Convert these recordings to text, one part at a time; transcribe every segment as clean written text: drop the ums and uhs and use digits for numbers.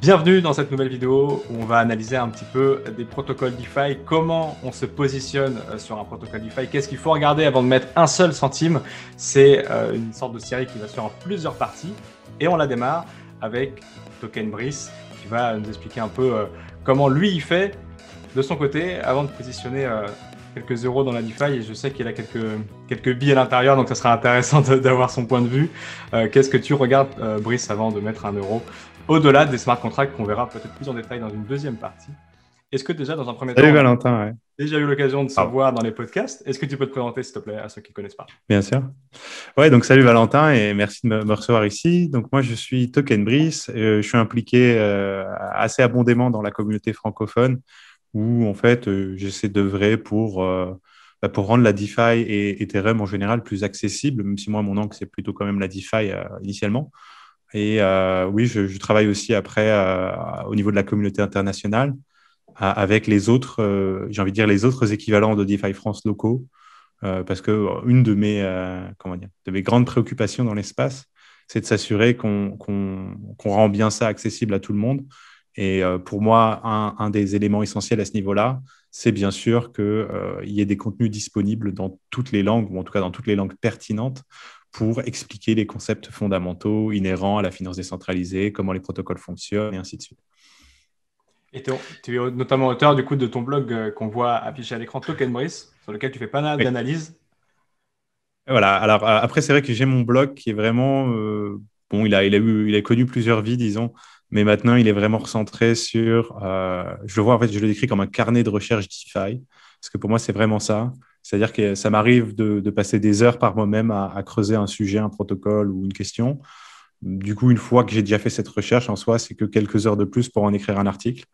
Bienvenue dans cette nouvelle vidéo où on va analyser un petit peu des protocoles DeFi, comment on se positionne sur un protocole DeFi, qu'est-ce qu'il faut regarder avant de mettre un seul centime. C'est une sorte de série qui va se faire en plusieurs parties et on la démarre avec Token Brice qui va nous expliquer un peu comment lui il fait de son côté avant de positionner quelques euros dans la DeFi. Et je sais qu'il a quelques billes à l'intérieur, donc ça sera intéressant d'avoir son point de vue. Qu'est-ce que tu regardes, Brice, avant de mettre un euro au-delà des smart contracts qu'on verra peut-être plus en détail dans une deuxième partie? Est-ce que déjà, dans un premier temps, Salut on a Valentin, ouais. déjà eu l'occasion de se Pardon. voir dans les podcasts? Est-ce que tu peux te présenter, s'il te plaît, à ceux qui ne connaissent pas? Bien sûr. Ouais, donc salut Valentin et merci de me recevoir ici. Donc moi je suis Token Brice, je suis impliqué assez abondamment dans la communauté francophone où en fait j'essaie d'œuvrer pour rendre la DeFi et Ethereum en général plus accessible, même si moi mon angle c'est plutôt quand même la DeFi initialement. Et oui, je travaille aussi après au niveau de la communauté internationale avec les autres, j'ai envie de dire les autres équivalents de DeFi France locaux. Parce que une de mes grandes préoccupations dans l'espace, c'est de s'assurer qu'on rend bien ça accessible à tout le monde. Et pour moi, un des éléments essentiels à ce niveau-là, c'est bien sûr qu'il y ait des contenus disponibles dans toutes les langues, ou en tout cas dans toutes les langues pertinentes, pour expliquer les concepts fondamentaux inhérents à la finance décentralisée, comment les protocoles fonctionnent, et ainsi de suite. Et tu es notamment auteur du coup de ton blog qu'on voit affiché à l'écran, Token Brice, sur lequel tu fais pas mal Oui. d'analyses. Voilà. Alors après, c'est vrai que j'ai mon blog qui est vraiment bon. Il a connu plusieurs vies, disons, mais maintenant il est vraiment recentré sur. Je le vois en fait, je le décris comme un carnet de recherche DeFi, parce que pour moi c'est vraiment ça. C'est-à-dire que ça m'arrive de passer des heures par moi-même à creuser un sujet, un protocole ou une question. Du coup, une fois que j'ai déjà fait cette recherche en soi, c'est que quelques heures de plus pour en écrire un article,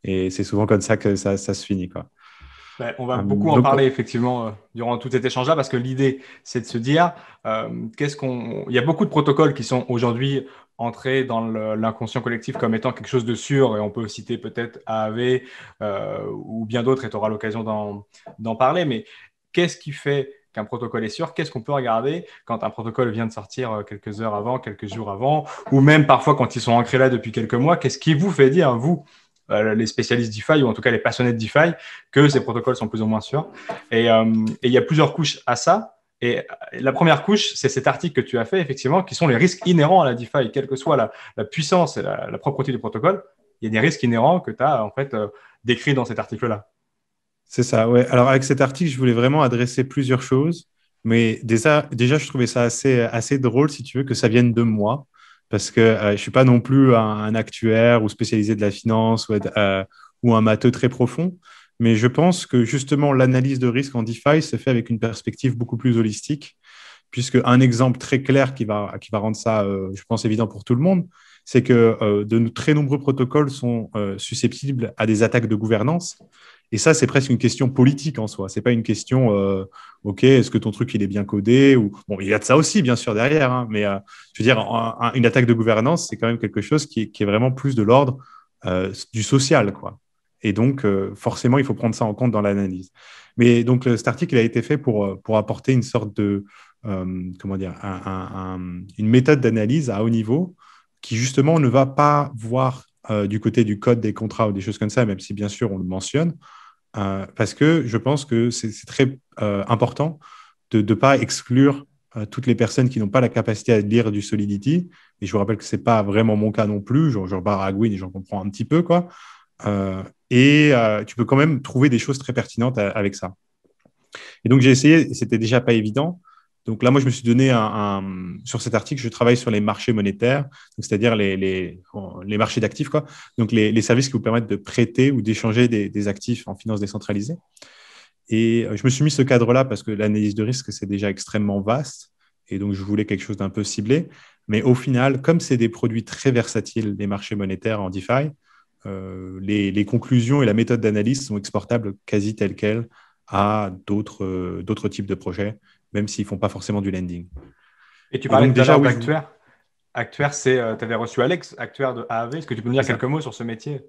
et c'est souvent comme ça que ça se finit, quoi. Ben, on va beaucoup en Donc parler effectivement durant tout cet échange-là parce que l'idée, c'est de se dire Il y a beaucoup de protocoles qui sont aujourd'hui entrés dans l'inconscient collectif comme étant quelque chose de sûr et on peut citer peut-être AAV ou bien d'autres et tu auras l'occasion d'en parler. Mais qu'est-ce qui fait qu'un protocole est sûr? Qu'est-ce qu'on peut regarder quand un protocole vient de sortir quelques heures avant, quelques jours avant ou même parfois quand ils sont ancrés là depuis quelques mois? Qu'est-ce qui vous fait dire, vous, les spécialistes DeFi ou en tout cas les passionnés de DeFi, que ces protocoles sont plus ou moins sûrs. Et il y a plusieurs couches à ça. Et la première couche, c'est cet article que tu as fait, effectivement, qui sont les risques inhérents à la DeFi, quelle que soit la puissance et la propreté du protocole. Il y a des risques inhérents que tu as en fait décrits dans cet article-là. c'est ça, ouais. Alors, avec cet article, je voulais vraiment adresser plusieurs choses, mais déjà je trouvais ça assez drôle, si tu veux, que ça vienne de moi, parce que je suis pas non plus un actuaire ou spécialisé de la finance ou un matheux très profond, mais je pense que justement, l'analyse de risque en DeFi se fait avec une perspective beaucoup plus holistique, puisque un exemple très clair qui va rendre ça, je pense, évident pour tout le monde, c'est que très nombreux protocoles sont susceptibles à des attaques de gouvernance. Et ça, c'est presque une question politique en soi. C'est pas une question, OK, est-ce que ton truc il est bien codé ou bon, il y a de ça aussi bien sûr derrière, hein, mais je veux dire, une attaque de gouvernance, c'est quand même quelque chose qui est vraiment plus de l'ordre du social, quoi. Et donc, forcément, il faut prendre ça en compte dans l'analyse. Mais donc, cet article il a été fait pour apporter une sorte de, comment dire, une méthode d'analyse à haut niveau qui justement ne va pas voir du côté du code des contrats ou des choses comme ça, même si bien sûr on le mentionne, parce que je pense que c'est très important de ne pas exclure toutes les personnes qui n'ont pas la capacité à lire du Solidity. Et je vous rappelle que ce n'est pas vraiment mon cas non plus. Je baragouine et j'en comprends un petit peu, quoi. Tu peux quand même trouver des choses très pertinentes avec ça. Et donc, j'ai essayé, et c'était déjà pas évident. Donc là, moi, je me suis donné sur cet article, je travaille sur les marchés monétaires, c'est-à-dire les marchés d'actifs, quoi. Donc, les services qui vous permettent de prêter ou d'échanger des actifs en finance décentralisée. Et je me suis mis ce cadre-là parce que l'analyse de risque, c'est déjà extrêmement vaste. Et donc, je voulais quelque chose d'un peu ciblé. Mais au final, comme c'est des produits très versatiles, les marchés monétaires en DeFi, les conclusions et la méthode d'analyse sont exportables quasi telles quelles à d'autres types de projets, même s'ils ne font pas forcément du lending. Et tu Et parlais donc tout à déjà, l'heure oui, d'Actuaire. Actuaire, c'est, tu avais reçu Alex, Actuaire de AAV. Est-ce que tu peux nous c'est dire ça. quelques mots sur ce métier?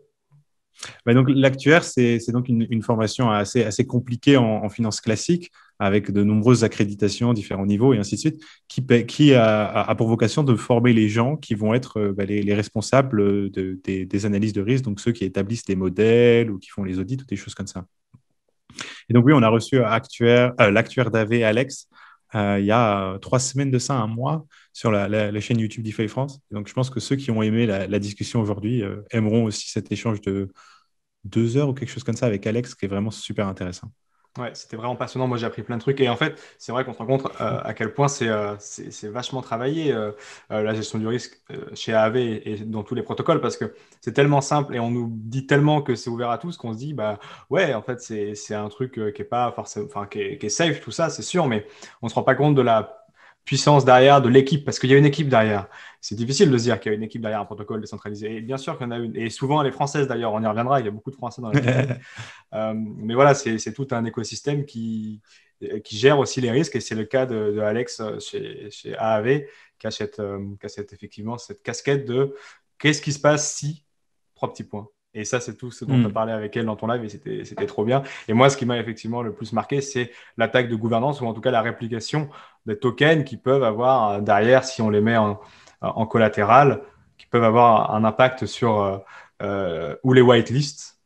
Donc, l'actuaire, c'est donc une formation assez compliquée en finance classique, avec de nombreuses accréditations, différents niveaux et ainsi de suite, qui a pour vocation de former les gens qui vont être les responsables des analyses de risque, donc ceux qui établissent les modèles ou qui font les audits ou des choses comme ça. Et donc, oui, on a reçu l'actuaire d'AV, Alex, il y a 3 semaines de ça, un mois, sur la chaîne YouTube DeFi France. Et donc, je pense que ceux qui ont aimé la discussion aujourd'hui aimeront aussi cet échange de 2 heures ou quelque chose comme ça avec Alex, qui est vraiment super intéressant. Ouais, c'était vraiment passionnant. Moi, j'ai appris plein de trucs. Et en fait, c'est vrai qu'on se rend compte à quel point c'est vachement travaillé, la gestion du risque chez AAV et dans tous les protocoles, parce que c'est tellement simple et on nous dit tellement que c'est ouvert à tous qu'on se dit, bah ouais, en fait, c'est un truc qui est pas forcément, enfin, qui est safe, tout ça, c'est sûr, mais on se rend pas compte de la puissance derrière de l'équipe, parce qu'il y a une équipe derrière. C'est difficile de se dire qu'il y a une équipe derrière un protocole décentralisé. Et bien sûr qu'il y en a une. Et souvent, elle est française d'ailleurs, on y reviendra, il y a beaucoup de Français dans la DeFi. Mais voilà, c'est tout un écosystème qui gère aussi les risques et c'est le cas de Alex chez AAV effectivement cette casquette de qu'est-ce qui se passe si, trois petits points. Et ça, c'est tout ce dont tu as parlé avec elle dans ton live et c'était trop bien. Et moi, ce qui m'a effectivement le plus marqué, c'est l'attaque de gouvernance ou en tout cas la réplication des tokens qui peuvent avoir derrière, si on les met en collatéral, qui peuvent avoir un impact sur ou les whitelists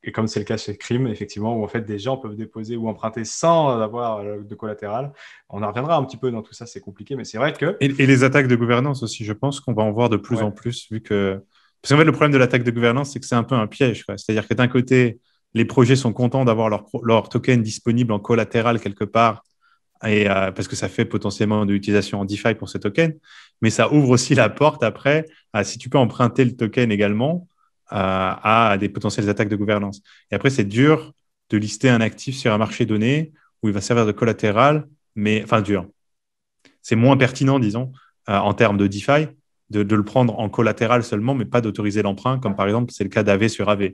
et comme c'est le cas chez Crime, effectivement, où en fait des gens peuvent déposer ou emprunter sans avoir de collatéral. On en reviendra un petit peu dans tout ça, c'est compliqué, mais c'est vrai que… Et les attaques de gouvernance aussi, je pense qu'on va en voir de plus Ouais, en plus, vu que… Parce qu'en fait, le problème de l'attaque de gouvernance, c'est que c'est un peu un piège, quoi. C'est-à-dire que d'un côté, les projets sont contents d'avoir leur token disponible en collatéral quelque part, parce que ça fait potentiellement de l'utilisation en DeFi pour ce token, mais ça ouvre aussi la porte après à si tu peux emprunter le token également à des potentielles attaques de gouvernance. Et après, c'est dur de lister un actif sur un marché donné où il va servir de collatéral, mais enfin dur. C'est moins pertinent, disons, en termes de DeFi, de le prendre en collatéral seulement, mais pas d'autoriser l'emprunt, comme par exemple, c'est le cas d'AV sur AV.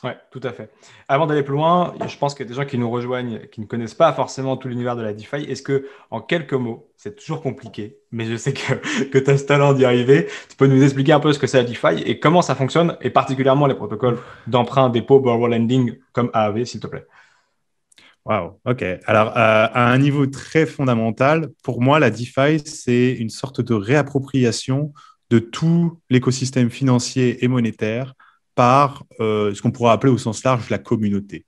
ouais, tout à fait. Avant d'aller plus loin, je pense qu'il y a des gens qui nous rejoignent, qui ne connaissent pas forcément tout l'univers de la DeFi. Est-ce que, en quelques mots, c'est toujours compliqué, mais je sais que tu as ce talent d'y arriver, tu peux nous expliquer un peu ce que c'est la DeFi et comment ça fonctionne, et particulièrement les protocoles d'emprunt, dépôt, borrow lending comme AAV, s'il te plaît. Wow, ok. Alors, à un niveau très fondamental, pour moi, la DeFi, c'est une sorte de réappropriation de tout l'écosystème financier et monétaire par ce qu'on pourrait appeler au sens large la communauté.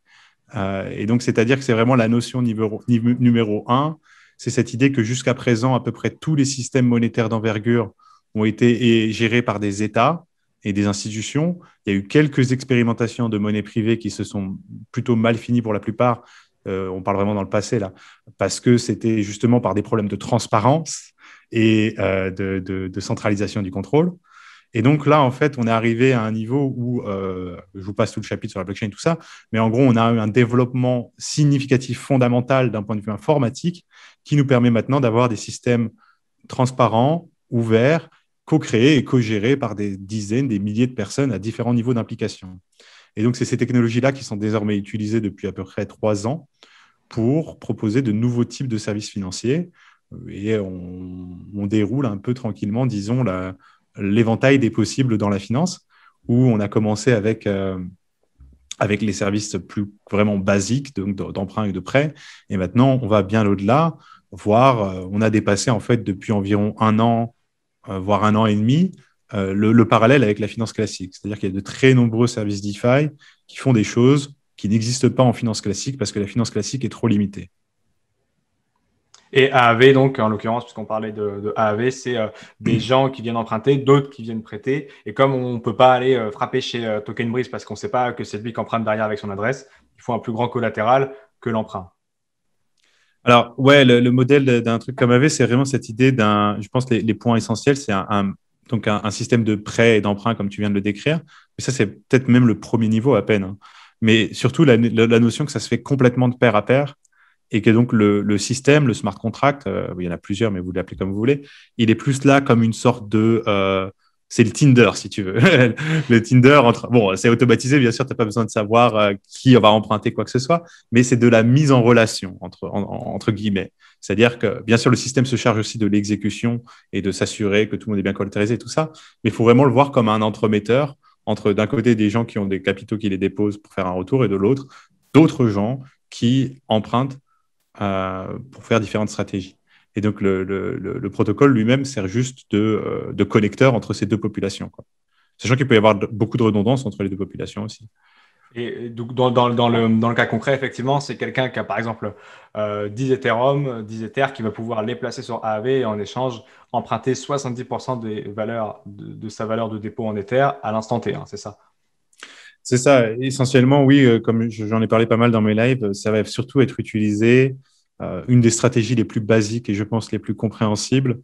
Et donc, c'est-à-dire que c'est vraiment la notion numéro un. C'est cette idée que jusqu'à présent, à peu près tous les systèmes monétaires d'envergure ont été gérés par des États et des institutions. Il y a eu quelques expérimentations de monnaie privée qui se sont plutôt mal finies pour la plupart. On parle vraiment dans le passé là, parce que c'était justement par des problèmes de transparence et de centralisation du contrôle. Et donc là, en fait, on est arrivé à un niveau où, je vous passe tout le chapitre sur la blockchain, tout ça, mais en gros, on a eu un développement significatif fondamental d'un point de vue informatique qui nous permet maintenant d'avoir des systèmes transparents, ouverts, co-créés et co-gérés par des dizaines, des milliers de personnes à différents niveaux d'implication. Et donc, c'est ces technologies-là qui sont désormais utilisées depuis à peu près 3 ans pour proposer de nouveaux types de services financiers. Et on déroule un peu tranquillement, disons, l'éventail des possibles dans la finance, où on a commencé avec les services plus vraiment basiques d'emprunt et de prêt. Et maintenant, on va bien au-delà, voire on a dépassé en fait depuis environ 1 an, voire 1 an et demi, le parallèle avec la finance classique. C'est-à-dire qu'il y a de très nombreux services DeFi qui font des choses qui n'existent pas en finance classique parce que la finance classique est trop limitée. Et AAV, donc, en l'occurrence, puisqu'on parlait de AAV, c'est des gens qui viennent emprunter, d'autres qui viennent prêter. Et comme on ne peut pas aller frapper chez Token Breeze parce qu'on ne sait pas que c'est lui qui emprunte derrière avec son adresse, il faut un plus grand collatéral que l'emprunt. Alors, ouais, le modèle d'un truc comme AV, c'est vraiment cette idée je pense, les points essentiels, c'est donc un système de prêt et d'emprunt, comme tu viens de le décrire. Mais ça, c'est peut-être même le premier niveau à peine, hein. Mais surtout, la notion que ça se fait complètement de pair à pair et que donc le système, le smart contract, il y en a plusieurs, mais vous l'appelez comme vous voulez, il est plus là comme une sorte de… c'est le Tinder, si tu veux. Le Tinder, bon, c'est automatisé, bien sûr, tu n'as pas besoin de savoir qui va emprunter quoi que ce soit, mais c'est de la mise en relation, entre guillemets. C'est-à-dire que, bien sûr, le système se charge aussi de l'exécution et de s'assurer que tout le monde est bien collatérisé et tout ça, mais il faut vraiment le voir comme un entremetteur entre d'un côté des gens qui ont des capitaux qui les déposent pour faire un retour et de l'autre, d'autres gens qui empruntent pour faire différentes stratégies. Et donc, le protocole lui-même sert juste de connecteur entre ces deux populations, quoi. Sachant qu'il peut y avoir beaucoup de redondance entre les deux populations aussi. Et donc, dans le cas concret, effectivement, c'est quelqu'un qui a, par exemple, 10 Ethereum, 10 Ether, qui va pouvoir les placer sur Aave et en échange emprunter 70% des valeurs de sa valeur de dépôt en Ether à l'instant T, hein, c'est ça? C'est ça, essentiellement, oui, comme j'en ai parlé pas mal dans mes lives, ça va surtout être utilisé. Une des stratégies les plus basiques et je pense les plus compréhensibles.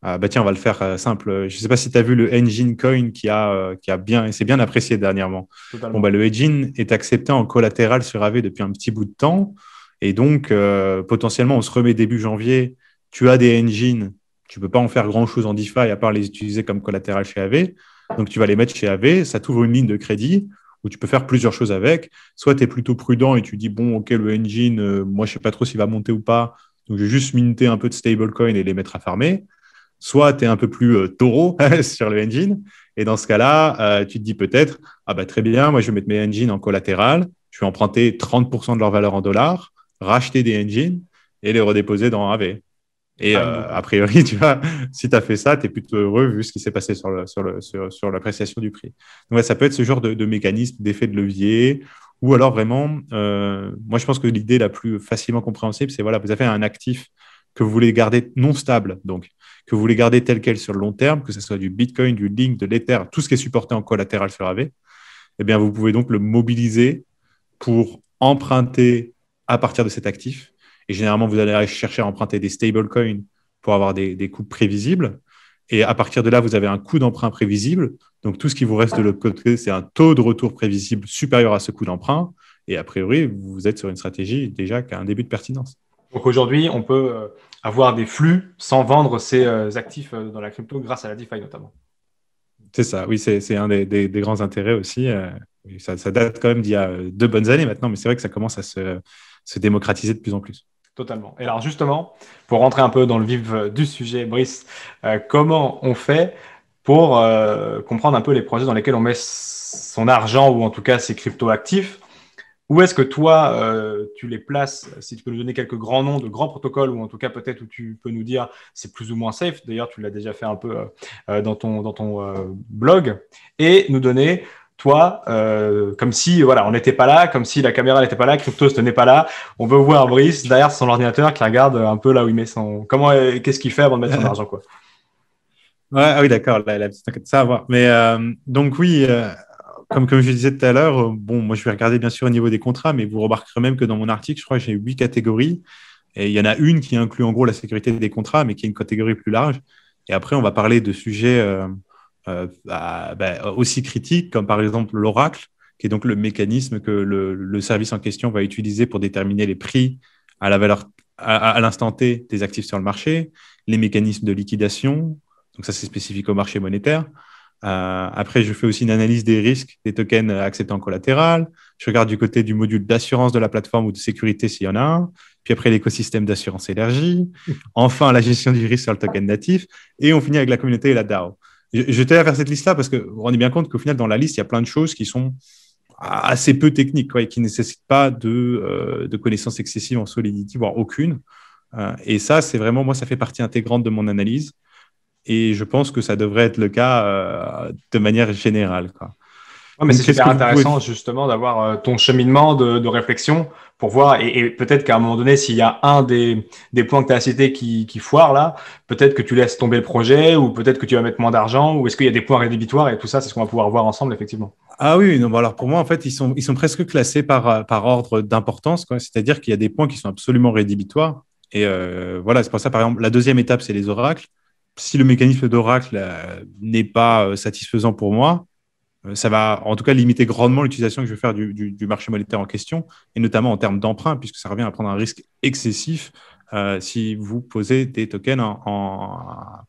Bah tiens, on va le faire simple. Je ne sais pas si tu as vu le Engine Coin qui a bien, et c'est bien apprécié dernièrement. Bon, bah, Totalement. le Engine est accepté en collatéral sur Aave depuis un petit bout de temps. Et donc, potentiellement, on se remet début janvier. Tu as des engines, tu ne peux pas en faire grand-chose en DeFi à part les utiliser comme collatéral chez Aave. Donc, tu vas les mettre chez Aave. Ça t'ouvre une ligne de crédit où tu peux faire plusieurs choses avec. Soit tu es plutôt prudent et tu dis, bon, OK, le engine, moi, je ne sais pas trop s'il va monter ou pas. Donc, je vais juste minter un peu de stablecoin et les mettre à farmer. Soit tu es un peu plus taureau sur le engine. Et dans ce cas-là, tu te dis peut-être, ah bah, très bien, moi, je vais mettre mes engines en collatéral. Je vais emprunter 30% de leur valeur en dollars, racheter des engines et les redéposer dans Aave. Et Time beaucoup. a priori, tu vois, si tu as fait ça, tu es plutôt heureux vu ce qui s'est passé sur l'appréciation du prix. Donc, ouais, ça peut être ce genre de mécanisme d'effet de levier. Ou alors vraiment, moi je pense que l'idée la plus facilement compréhensible, c'est voilà, vous avez un actif que vous voulez garder non stable, donc que vous voulez garder tel quel sur le long terme, que ce soit du Bitcoin, du Link, de l'Ether, tout ce qui est supporté en collatéral sur Aave, eh bien vous pouvez donc le mobiliser pour emprunter à partir de cet actif. Et généralement, vous allez chercher à emprunter des stablecoins pour avoir des coûts prévisibles. Et à partir de là, vous avez un coût d'emprunt prévisible. Donc, tout ce qui vous reste de l'autre côté, c'est un taux de retour prévisible supérieur à ce coût d'emprunt. Et a priori, vous êtes sur une stratégie déjà qui a un début de pertinence. Donc aujourd'hui, on peut avoir des flux sans vendre ses actifs dans la crypto grâce à la DeFi notamment. C'est ça, oui, c'est un des grands intérêts aussi. Ça date quand même d'il y a 2 bonnes années maintenant, mais c'est vrai que ça commence à se démocratiser de plus en plus. Totalement. Et alors justement, pour rentrer un peu dans le vif du sujet, Brice, comment on fait pour comprendre un peu les projets dans lesquels on met son argent ou en tout cas ses crypto-actifs? Où est-ce que toi, tu les places? Si tu peux nous donner quelques grands noms de grands protocoles, ou en tout cas peut-être où tu peux nous dire c'est plus ou moins safe. D'ailleurs, tu l'as déjà fait un peu dans ton blog. Et nous donner, toi, comme si voilà, on n'était pas là, comme si la caméra n'était pas là, Cryptost n'est pas là. On veut voir Brice derrière son ordinateur qui regarde un peu là où il met son... Qu'est-ce qu'il fait avant de mettre son argent, quoi. Ouais, ah oui, d'accord, la petite enquête, ça à voir. Mais donc oui, comme je disais tout à l'heure, bon, moi je vais regarder bien sûr au niveau des contrats, mais vous remarquerez même que dans mon article, je crois que j'ai 8 catégories. Et il y en a une qui inclut en gros la sécurité des contrats, mais qui est une catégorie plus large. Et après, on va parler de sujets aussi critiques, comme par exemple l'oracle, qui est donc le mécanisme que le service en question va utiliser pour déterminer les prix à la valeur à l'instant T des actifs sur le marché, les mécanismes de liquidation. Donc ça, c'est spécifique au marché monétaire. Après, je fais aussi une analyse des risques des tokens acceptés en collatéral. Je regarde du côté du module d'assurance de la plateforme ou de sécurité s'il y en a un. Puis après, l'écosystème d'assurance énergie. Enfin, la gestion du risque sur le token natif. Et on finit avec la communauté et la DAO. Je tenais à faire cette liste-là parce qu'on vous rendez bien compte qu'au final, dans la liste, il y a plein de choses qui sont assez peu techniques, quoi, et qui ne nécessitent pas de connaissances excessives en Solidity, voire aucune. Et ça, c'est vraiment, moi, ça fait partie intégrante de mon analyse. Et je pense que ça devrait être le cas de manière générale, quoi. Ouais, mais Donc, c'est qu'est-ce super que vous pouvez... intéressant justement d'avoir ton cheminement de réflexion pour voir, et peut-être qu'à un moment donné, s'il y a un des points que tu as cités qui foire là, peut-être que tu laisses tomber le projet, ou peut-être que tu vas mettre moins d'argent, ou est-ce qu'il y a des points rédhibitoires, et tout ça, c'est ce qu'on va pouvoir voir ensemble, effectivement. Ah oui, non, bon, alors pour moi, en fait, ils sont presque classés par ordre d'importance, quoi. C'est-à-dire qu'il y a des points qui sont absolument rédhibitoires. Et voilà, c'est pour ça, par exemple, la deuxième étape, c'est les oracles. Si le mécanisme d'oracle n'est pas satisfaisant pour moi, ça va en tout cas limiter grandement l'utilisation que je vais faire du marché monétaire en question, et notamment en termes d'emprunt, puisque ça revient à prendre un risque excessif si vous posez des tokens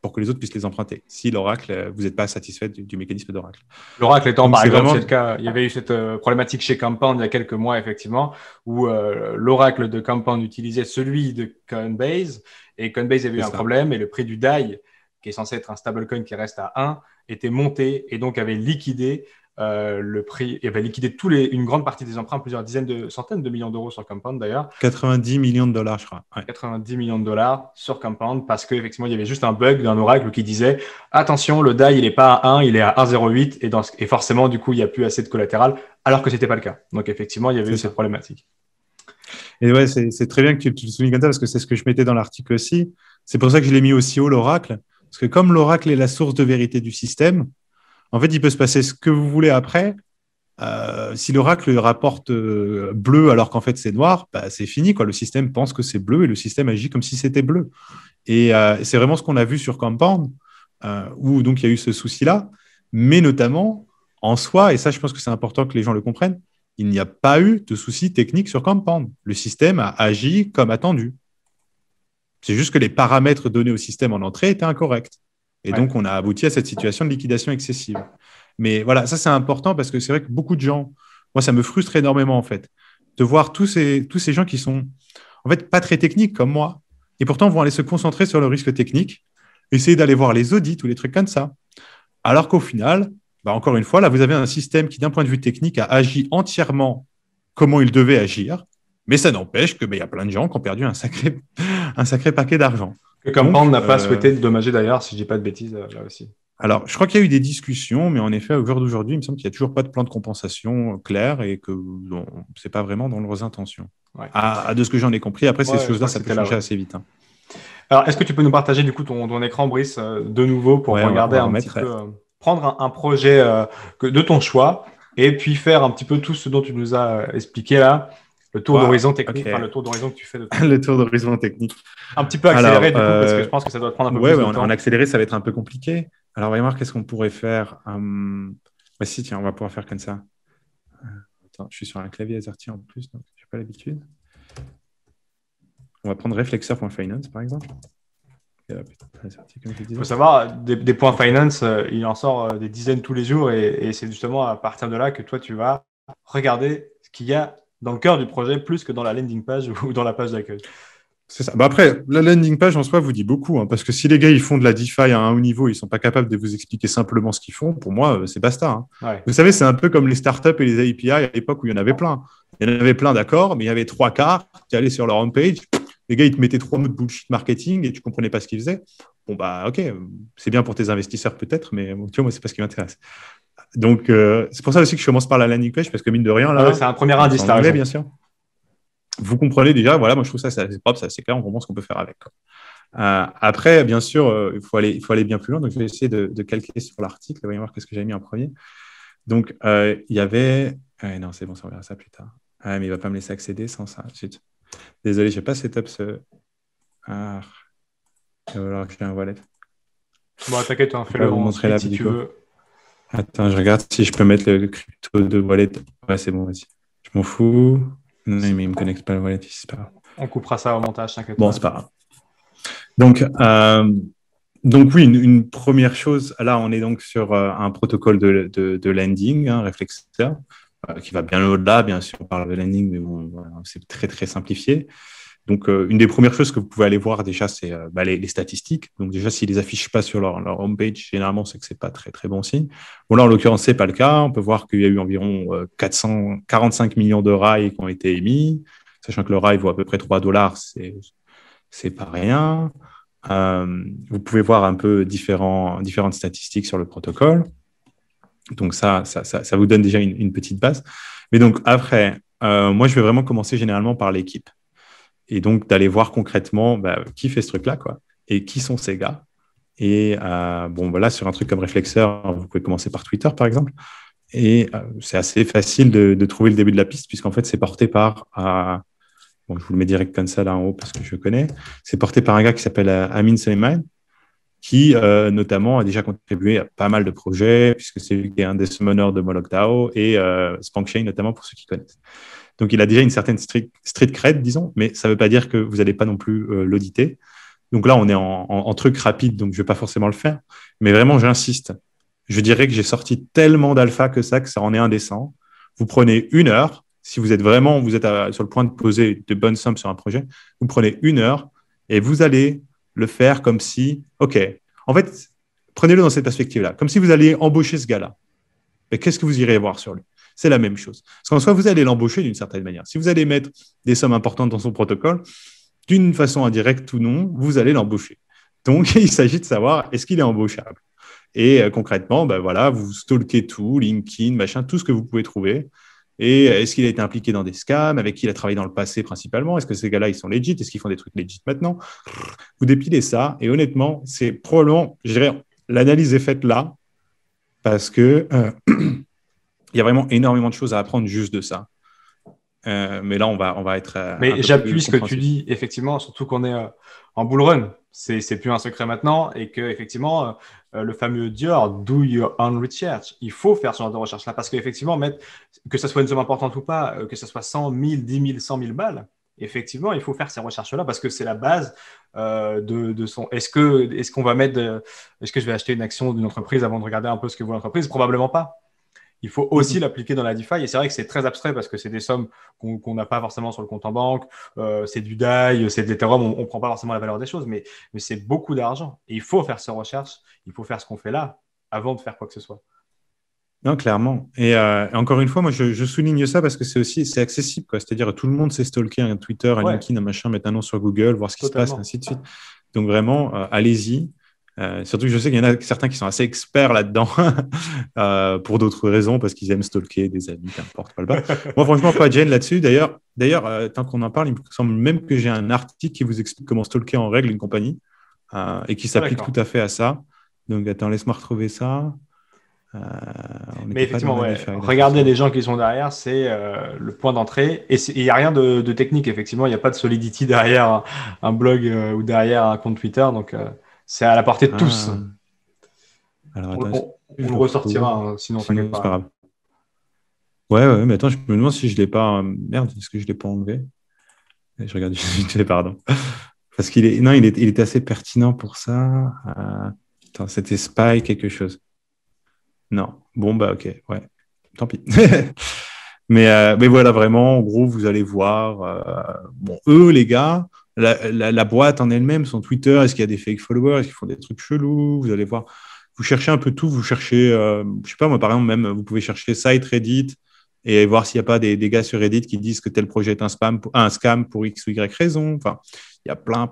pour que les autres puissent les emprunter, si l'oracle, vous n'êtes pas satisfait du mécanisme d'oracle. L'oracle étant, Donc par c'est exemple, c'est vraiment... le cas, il y avait eu cette problématique chez Compound il y a quelques mois, effectivement, où l'oracle de Compound utilisait celui de Coinbase, et Coinbase avait eu C'est un ça. problème, et le prix du DAI, qui est censé être un stablecoin qui reste à 1, était monté, et donc avait liquidé le prix, et avait liquidé une grande partie des emprunts, plusieurs centaines de millions d'euros sur Compound d'ailleurs. 90 millions de dollars, je crois. Ouais. 90 millions de dollars sur Compound parce qu'effectivement, il y avait juste un bug d'un oracle qui disait attention, le DAI, il n'est pas à 1, il est à 1,08 et forcément, du coup, il n'y a plus assez de collatéral alors que ce n'était pas le cas. Donc, effectivement, il y avait eu cette problématique. Et ouais, c'est très bien que tu le soulignes comme ça parce que c'est ce que je mettais dans l'article aussi. C'est pour ça que je l'ai mis aussi haut, l'oracle. Parce que comme l'oracle est la source de vérité du système, en fait, il peut se passer ce que vous voulez après. Si l'oracle rapporte bleu alors qu'en fait c'est noir, bah, c'est fini, quoi. Le système pense que c'est bleu et le système agit comme si c'était bleu. Et c'est vraiment ce qu'on a vu sur Compound, où donc il y a eu ce souci-là, mais notamment en soi, et ça je pense que c'est important que les gens le comprennent, il n'y a pas eu de souci technique sur Compound. Le système a agi comme attendu. C'est juste que les paramètres donnés au système en entrée étaient incorrects. Et donc on a abouti à cette situation de liquidation excessive. Mais voilà, ça c'est important parce que c'est vrai que beaucoup de gens, moi ça me frustre énormément en fait, de voir tous ces gens qui sont en fait pas très techniques comme moi, et pourtant vont aller se concentrer sur le risque technique, essayer d'aller voir les audits ou les trucs comme ça. Alors qu'au final, bah encore une fois, là vous avez un système qui d'un point de vue technique a agi entièrement comment il devait agir, mais ça n'empêche que y a plein de gens qui ont perdu un sacré paquet d'argent. Que Compound n'a pas souhaité dommager d'ailleurs, si je ne dis pas de bêtises là aussi. Alors, je crois qu'il y a eu des discussions, mais en effet, au jour d'aujourd'hui, il me semble qu'il n'y a toujours pas de plan de compensation clair et que ce n'est pas vraiment dans leurs intentions. Ouais. De ce que j'en ai compris, après, ces choses-là, ça peut changer assez vite. Hein. Alors, est-ce que tu peux nous partager du coup ton écran, Brice, de nouveau pour regarder un petit peu, prendre un projet de ton choix et puis faire un petit peu tout ce dont tu nous as expliqué là, le tour d'horizon technique, enfin le tour d'horizon que tu fais. Le tour d'horizon technique. Un petit peu accéléré du coup, parce que je pense que ça doit prendre un peu plus de temps. En accéléré, ça va être un peu compliqué. Alors, voyons voir qu'est-ce qu'on pourrait faire. Si, tiens, on va pouvoir faire comme ça. Attends, je suis sur un clavier AZERTY en plus, donc je n'ai pas l'habitude. On va prendre reflexer.finance, par exemple. Il faut savoir, des points finance, il en sort des dizaines tous les jours et c'est justement à partir de là que toi, tu vas regarder ce qu'il y a dans le cœur du projet plus que dans la landing page ou dans la page d'accueil. C'est ça. Après, la landing page en soi vous dit beaucoup, parce que si les gars ils font de la DeFi à un haut niveau, ils sont pas capables de vous expliquer simplement ce qu'ils font. Pour moi, c'est basta. Hein. Ouais. Vous savez, c'est un peu comme les startups et les API à l'époque où il y en avait plein. Il y en avait plein, d'accord, mais il y avait 3 quarts qui allaient sur leur homepage. Les gars, ils te mettaient 3 mots de bullshit marketing et tu comprenais pas ce qu'ils faisaient. Bon bah ok, c'est bien pour tes investisseurs peut-être, mais tu vois, moi c'est pas ce qui m'intéresse. Donc c'est pour ça aussi que je commence par la landing page parce que mine de rien là, c'est un premier indice. En anglais, bien sûr. Vous comprenez déjà, voilà, moi je trouve ça c'est assez propre, c'est assez clair, on comprend ce qu'on peut faire avec. Après, bien sûr, il faut aller bien plus loin. Donc, je vais essayer de calquer sur l'article. Voyons voir qu'est-ce que j'avais mis en premier. Donc, il y avait. Non, c'est bon, ça, on verra ça plus tard. Mais il ne va pas me laisser accéder sans ça. Zut. Désolé, je n'ai pas setup ce. Alors, j'ai un wallet. Bon, t'inquiète, fais-le vous montrer là si tu veux. Attends, je regarde si je peux mettre le crypto de wallet. Ouais, c'est bon, vas-y. Je m'en fous. Non, mais il ne me connecte pas le wallet, c'est pas grave. On coupera ça au montage, t'inquiète. Bon, c'est pas grave. Donc oui, une première chose, là, on est donc sur un protocole de lending, Reflexer, qui va bien au-delà, bien sûr, on parle de lending, mais bon, voilà, c'est très, très simplifié. Donc, une des premières choses que vous pouvez aller voir déjà, c'est les statistiques. Donc, déjà, s'ils ne les affichent pas sur leur homepage, généralement, c'est que ce n'est pas très, très bon signe. Bon, là, en l'occurrence, ce n'est pas le cas. On peut voir qu'il y a eu environ 445 millions de rails qui ont été émis, sachant que le rail vaut à peu près $3, c'est pas rien. Vous pouvez voir un peu différentes statistiques sur le protocole. Donc, ça vous donne déjà une petite base. Mais donc, après, moi, je vais vraiment commencer généralement par l'équipe. Et donc, d'aller voir concrètement qui fait ce truc-là, quoi, et qui sont ces gars. Et voilà, sur un truc comme Reflexer, vous pouvez commencer par Twitter, par exemple. Et c'est assez facile de trouver le début de la piste, puisqu'en fait, c'est porté par... je vous le mets direct comme ça là en haut parce que je connais. C'est porté par un gars qui s'appelle Amin Suleiman, qui notamment a déjà contribué à pas mal de projets, puisque c'est lui qui est un des summoners de Moloch DAO et Spankchain notamment pour ceux qui connaissent. Donc, il a déjà une certaine street cred, disons, mais ça ne veut pas dire que vous n'allez pas non plus l'auditer. Donc là, on est en truc rapide, donc je ne vais pas forcément le faire. Mais vraiment, j'insiste. Je dirais que j'ai sorti tellement d'alpha que ça en est indécent. Vous prenez 1 heure. Si vous êtes sur le point de poser de bonnes sommes sur un projet, vous prenez 1 heure et vous allez le faire comme si, OK, en fait, prenez-le dans cette perspective-là, comme si vous alliez embaucher ce gars-là. ben, qu'est-ce que vous irez voir sur lui? C'est la même chose. Parce qu'en soi, vous allez l'embaucher d'une certaine manière. Si vous allez mettre des sommes importantes dans son protocole, d'une façon indirecte ou non, vous allez l'embaucher. Donc, il s'agit de savoir, est-ce qu'il est embauchable? Et concrètement, ben voilà, vous stalkez tout, LinkedIn, machin, tout ce que vous pouvez trouver. Et est-ce qu'il a été impliqué dans des scams? Avec qui il a travaillé dans le passé principalement? Est-ce que ces gars-là, ils sont legit? Est-ce qu'ils font des trucs legit maintenant? Vous dépilez ça. Et honnêtement, c'est probablement, je dirais, l'analyse est faite là parce que il y a vraiment énormément de choses à apprendre juste de ça. Mais là, on va être. Mais j'appuie ce que tu dis, effectivement, surtout qu'on est en bull run. C'est plus un secret maintenant et que effectivement, le fameux Dior, do your own research. Il faut faire ce genre de recherche-là parce qu'effectivement, que ce soit une somme importante ou pas, que ce soit 100 000, 10 000, 100 000 balles, effectivement, il faut faire ces recherches-là parce que c'est la base de son. Est-ce qu'on va mettre. Est-ce que je vais acheter une action d'une entreprise avant de regarder un peu ce que vaut l'entreprise? Probablement pas. Il faut aussi l'appliquer dans la DeFi. Et c'est vrai que c'est très abstrait parce que c'est des sommes qu'on n'a pas forcément sur le compte en banque. C'est du DAI, c'est de l'Ethereum. On ne prend pas forcément la valeur des choses, mais c'est beaucoup d'argent. Et il faut faire ses recherches. Il faut faire ce qu'on fait là avant de faire quoi que ce soit. Non, clairement. Et encore une fois, moi, je souligne ça parce que c'est accessible, quoi. C'est-à-dire, tout le monde sait stalker un Twitter, un LinkedIn, un machin, mettre un nom sur Google, voir ce qui se passe, ainsi de suite. Donc, vraiment, allez-y. Surtout que je sais qu'il y en a certains qui sont assez experts là-dedans pour d'autres raisons, parce qu'ils aiment stalker des amis, qu'importe, pas le bas. Moi, franchement, pas de gêne là-dessus. D'ailleurs, tant qu'on en parle, il me semble même que j'ai un article qui vous explique comment stalker en règle une compagnie et qui s'applique tout à fait à ça. Donc, attends, laisse-moi retrouver ça. Mais effectivement, regardez les gens qui sont derrière, c'est le point d'entrée. Et il n'y a rien de technique, effectivement. Il n'y a pas de Solidity derrière un blog ou derrière un compte Twitter. Donc, c'est à la portée de tous. Alors, attends, on le ressortira, hein, sinon t'inquiète pas. Grave. Ouais, mais attends, je me demande si je ne l'ai pas. Merde, est-ce que je ne l'ai pas enlevé? Je regarde, pardon. Parce qu'il était assez pertinent pour ça. Attends, c'était Spy quelque chose. Non. Bon, bah, ok. Ouais. Tant pis. mais voilà, vraiment, en gros, vous allez voir. Eux, les gars, la boîte en elle-même, son Twitter, est-ce qu'il y a des fake followers? Est-ce qu'ils font des trucs chelous? Vous allez voir. Vous cherchez un peu tout. Vous cherchez, je sais pas, moi, par exemple, même, vous pouvez chercher site Reddit et voir s'il n'y a pas des gars sur Reddit qui disent que tel projet est un scam pour X ou Y raison. Enfin, il y a plein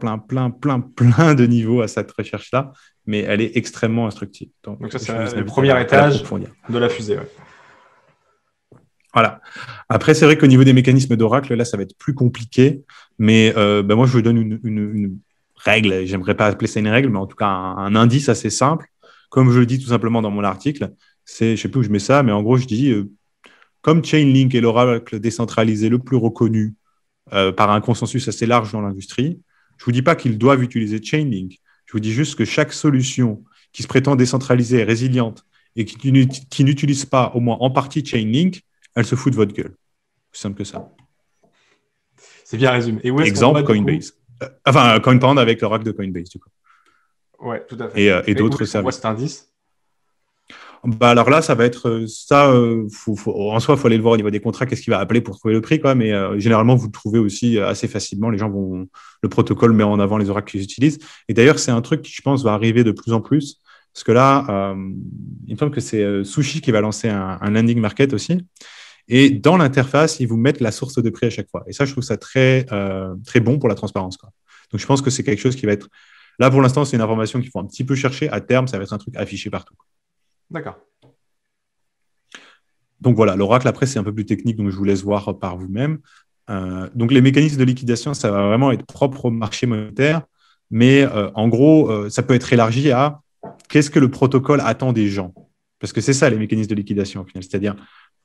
de niveaux à cette recherche-là, mais elle est extrêmement instructive. Donc ça, c'est le premier étage de la fusée. Ouais. Voilà. Après, c'est vrai qu'au niveau des mécanismes d'Oracle, là, ça va être plus compliqué, mais moi, je vous donne une règle. J'aimerais pas appeler ça une règle, mais en tout cas, un indice assez simple. Comme je le dis tout simplement dans mon article, je sais plus où je mets ça, mais en gros, je dis comme Chainlink est l'oracle décentralisé le plus reconnu par un consensus assez large dans l'industrie, je ne vous dis pas qu'ils doivent utiliser Chainlink. Je vous dis juste que chaque solution qui se prétend décentralisée, résiliente et qui n'utilise pas au moins en partie Chainlink, elle se fout de votre gueule. C'est simple que ça. C'est bien résumé. Et où est-ce exemple, Coinbase. CoinPound avec l'oracle de Coinbase, du coup. Ouais, tout à fait. Et d'autres services. Où est-ce cet indice? Alors là, ça va être ça. En soi, il faut aller le voir au niveau des contrats, qu'est-ce qu'il va appeler pour trouver le prix, quoi. Mais généralement, vous le trouvez aussi assez facilement. Les gens le protocole met en avant les oracles qu'ils utilisent. Et d'ailleurs, c'est un truc qui, je pense, va arriver de plus en plus. Parce que là, il me semble que c'est Sushi qui va lancer un landing market aussi. Et dans l'interface, ils vous mettent la source de prix à chaque fois. Et ça, je trouve ça très, très bon pour la transparence, quoi. Donc, je pense que c'est quelque chose qui va être. Là, pour l'instant, c'est une information qu'il faut un petit peu chercher. À terme, ça va être un truc affiché partout. D'accord. Donc voilà, l'oracle, après, c'est un peu plus technique, donc je vous laisse voir par vous-même. Donc les mécanismes de liquidation, ça va vraiment être propre au marché monétaire, mais en gros, ça peut être élargi à qu'est-ce que le protocole attend des gens. Parce que c'est ça, les mécanismes de liquidation, au final. C'est-à-dire,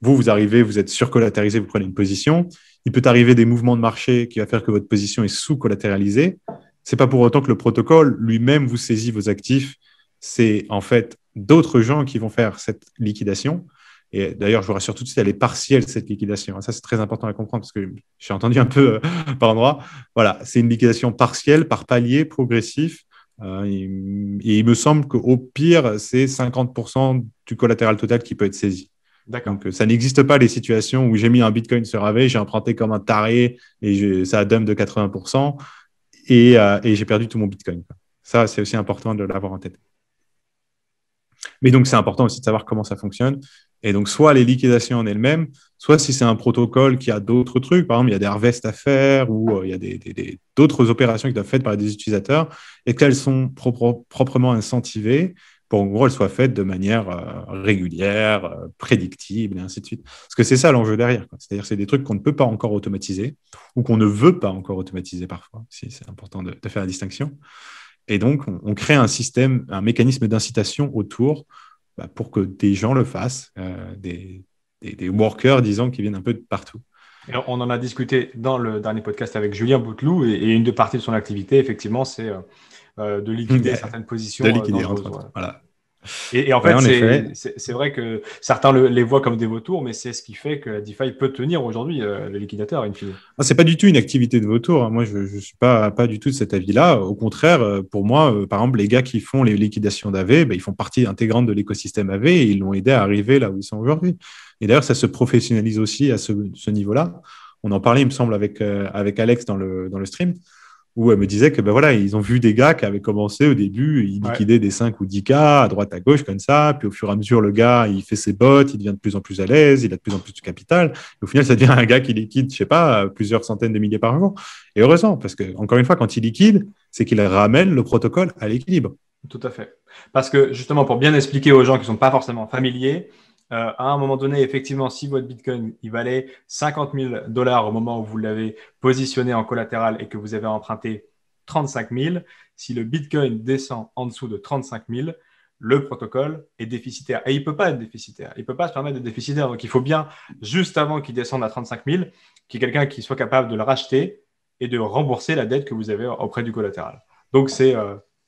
vous arrivez, vous êtes surcollatéralisé, vous prenez une position. Il peut arriver des mouvements de marché qui va faire que votre position est sous-collatéralisée. Ce n'est pas pour autant que le protocole lui-même vous saisit vos actifs. C'est en fait d'autres gens qui vont faire cette liquidation. Et d'ailleurs, je vous rassure tout de suite, elle est partielle, cette liquidation. Ça, c'est très important à comprendre parce que j'ai entendu un peu par endroit. Voilà, c'est une liquidation partielle, par palier, progressif. Et il me semble qu'au pire, c'est 50% du collatéral total qui peut être saisi. D'accord. Donc, ça n'existe pas les situations où j'ai mis un Bitcoin sur Aave, j'ai emprunté comme un taré et ça a dump de 80% et j'ai perdu tout mon Bitcoin. Ça, c'est aussi important de l'avoir en tête. Mais donc, c'est important aussi de savoir comment ça fonctionne. Et donc, soit les liquidations en elles-mêmes, soit si c'est un protocole qui a d'autres trucs, par exemple, il y a des harvests à faire ou il y a d'autres opérations qui doivent être faites par des utilisateurs et qu'elles sont proprement incentivées pour, en gros, elles soient faites de manière régulière, prédictible et ainsi de suite. Parce que c'est ça l'enjeu derrière, quoi. C'est-à-dire que c'est des trucs qu'on ne peut pas encore automatiser ou qu'on ne veut pas encore automatiser parfois, si c'est important de faire la distinction. Et donc, on crée un système, un mécanisme d'incitation autour pour que des gens le fassent, des workers, disons, qui viennent un peu de partout. Et on en a discuté dans le dernier podcast avec Julien Bouteloup et une de parties de son activité, effectivement, c'est de liquider certaines positions de liquider, dangereuses. entre autres. Voilà. Et en Ouais, fait, en effet. c'est vrai que certains les voient comme des vautours, mais c'est ce qui fait que la DeFi peut tenir aujourd'hui, le liquidateur, in fine. C'est pas du tout une activité de vautour, hein. Moi, je suis pas du tout de cet avis-là. Au contraire, pour moi, par exemple, les gars qui font les liquidations d'AV, ils font partie intégrante de l'écosystème AV et ils l'ont aidé à arriver là où ils sont aujourd'hui. Et d'ailleurs, ça se professionnalise aussi à ce niveau-là. On en parlait, il me semble, avec Alex dans le stream, où elle me disait que voilà, ils ont vu des gars qui avaient commencé au début, ils liquidaient des 5 ou 10K à droite à gauche comme ça, puis au fur et à mesure, le gars, il fait ses bots, il devient de plus en plus à l'aise, il a de plus en plus de capital, et au final, ça devient un gars qui liquide, je sais pas, plusieurs centaines de milliers par jour. Et heureusement, parce que, encore une fois, quand il liquide, c'est qu'il ramène le protocole à l'équilibre. Tout à fait. Parce que justement, pour bien expliquer aux gens qui ne sont pas forcément familiers, à un moment donné, effectivement, si votre Bitcoin il valait 50 000 dollars au moment où vous l'avez positionné en collatéral et que vous avez emprunté 35 000, si le Bitcoin descend en dessous de 35 000, le protocole est déficitaire. Et il ne peut pas être déficitaire. Il ne peut pas se permettre d'être déficitaire. Donc, il faut bien, juste avant qu'il descende à 35 000, qu'il y ait quelqu'un qui soit capable de le racheter et de rembourser la dette que vous avez auprès du collatéral. Donc, c'est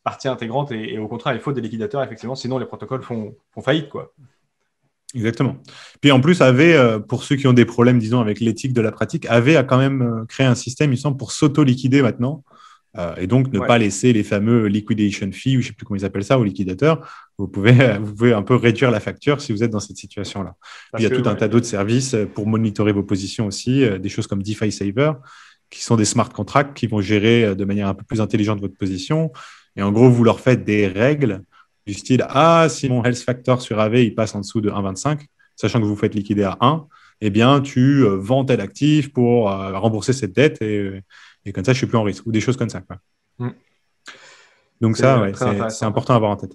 partie intégrante et au contraire, il faut des liquidateurs, effectivement, sinon les protocoles font faillite, quoi. Exactement. Puis en plus, AV, pour ceux qui ont des problèmes, disons, avec l'éthique de la pratique, AV a quand même créé un système, il semble, pour s'auto-liquider maintenant. Et donc, ne pas laisser les fameux liquidation fees, ou je ne sais plus comment ils appellent ça, aux liquidateurs. Vous pouvez un peu réduire la facture si vous êtes dans cette situation-là. Puis, il y a tout un tas d'autres services pour monitorer vos positions aussi, des choses comme DeFi Saver, qui sont des smart contracts qui vont gérer de manière un peu plus intelligente votre position. Et en gros, vous leur faites des règles du style si mon health factor sur AV il passe en dessous de 1,25, sachant que vous faites liquider à 1, eh bien, tu vends tel actif pour rembourser cette dette et comme ça, je ne suis plus en risque, ou des choses comme ça, quoi. Donc, ça, c'est important à avoir en tête.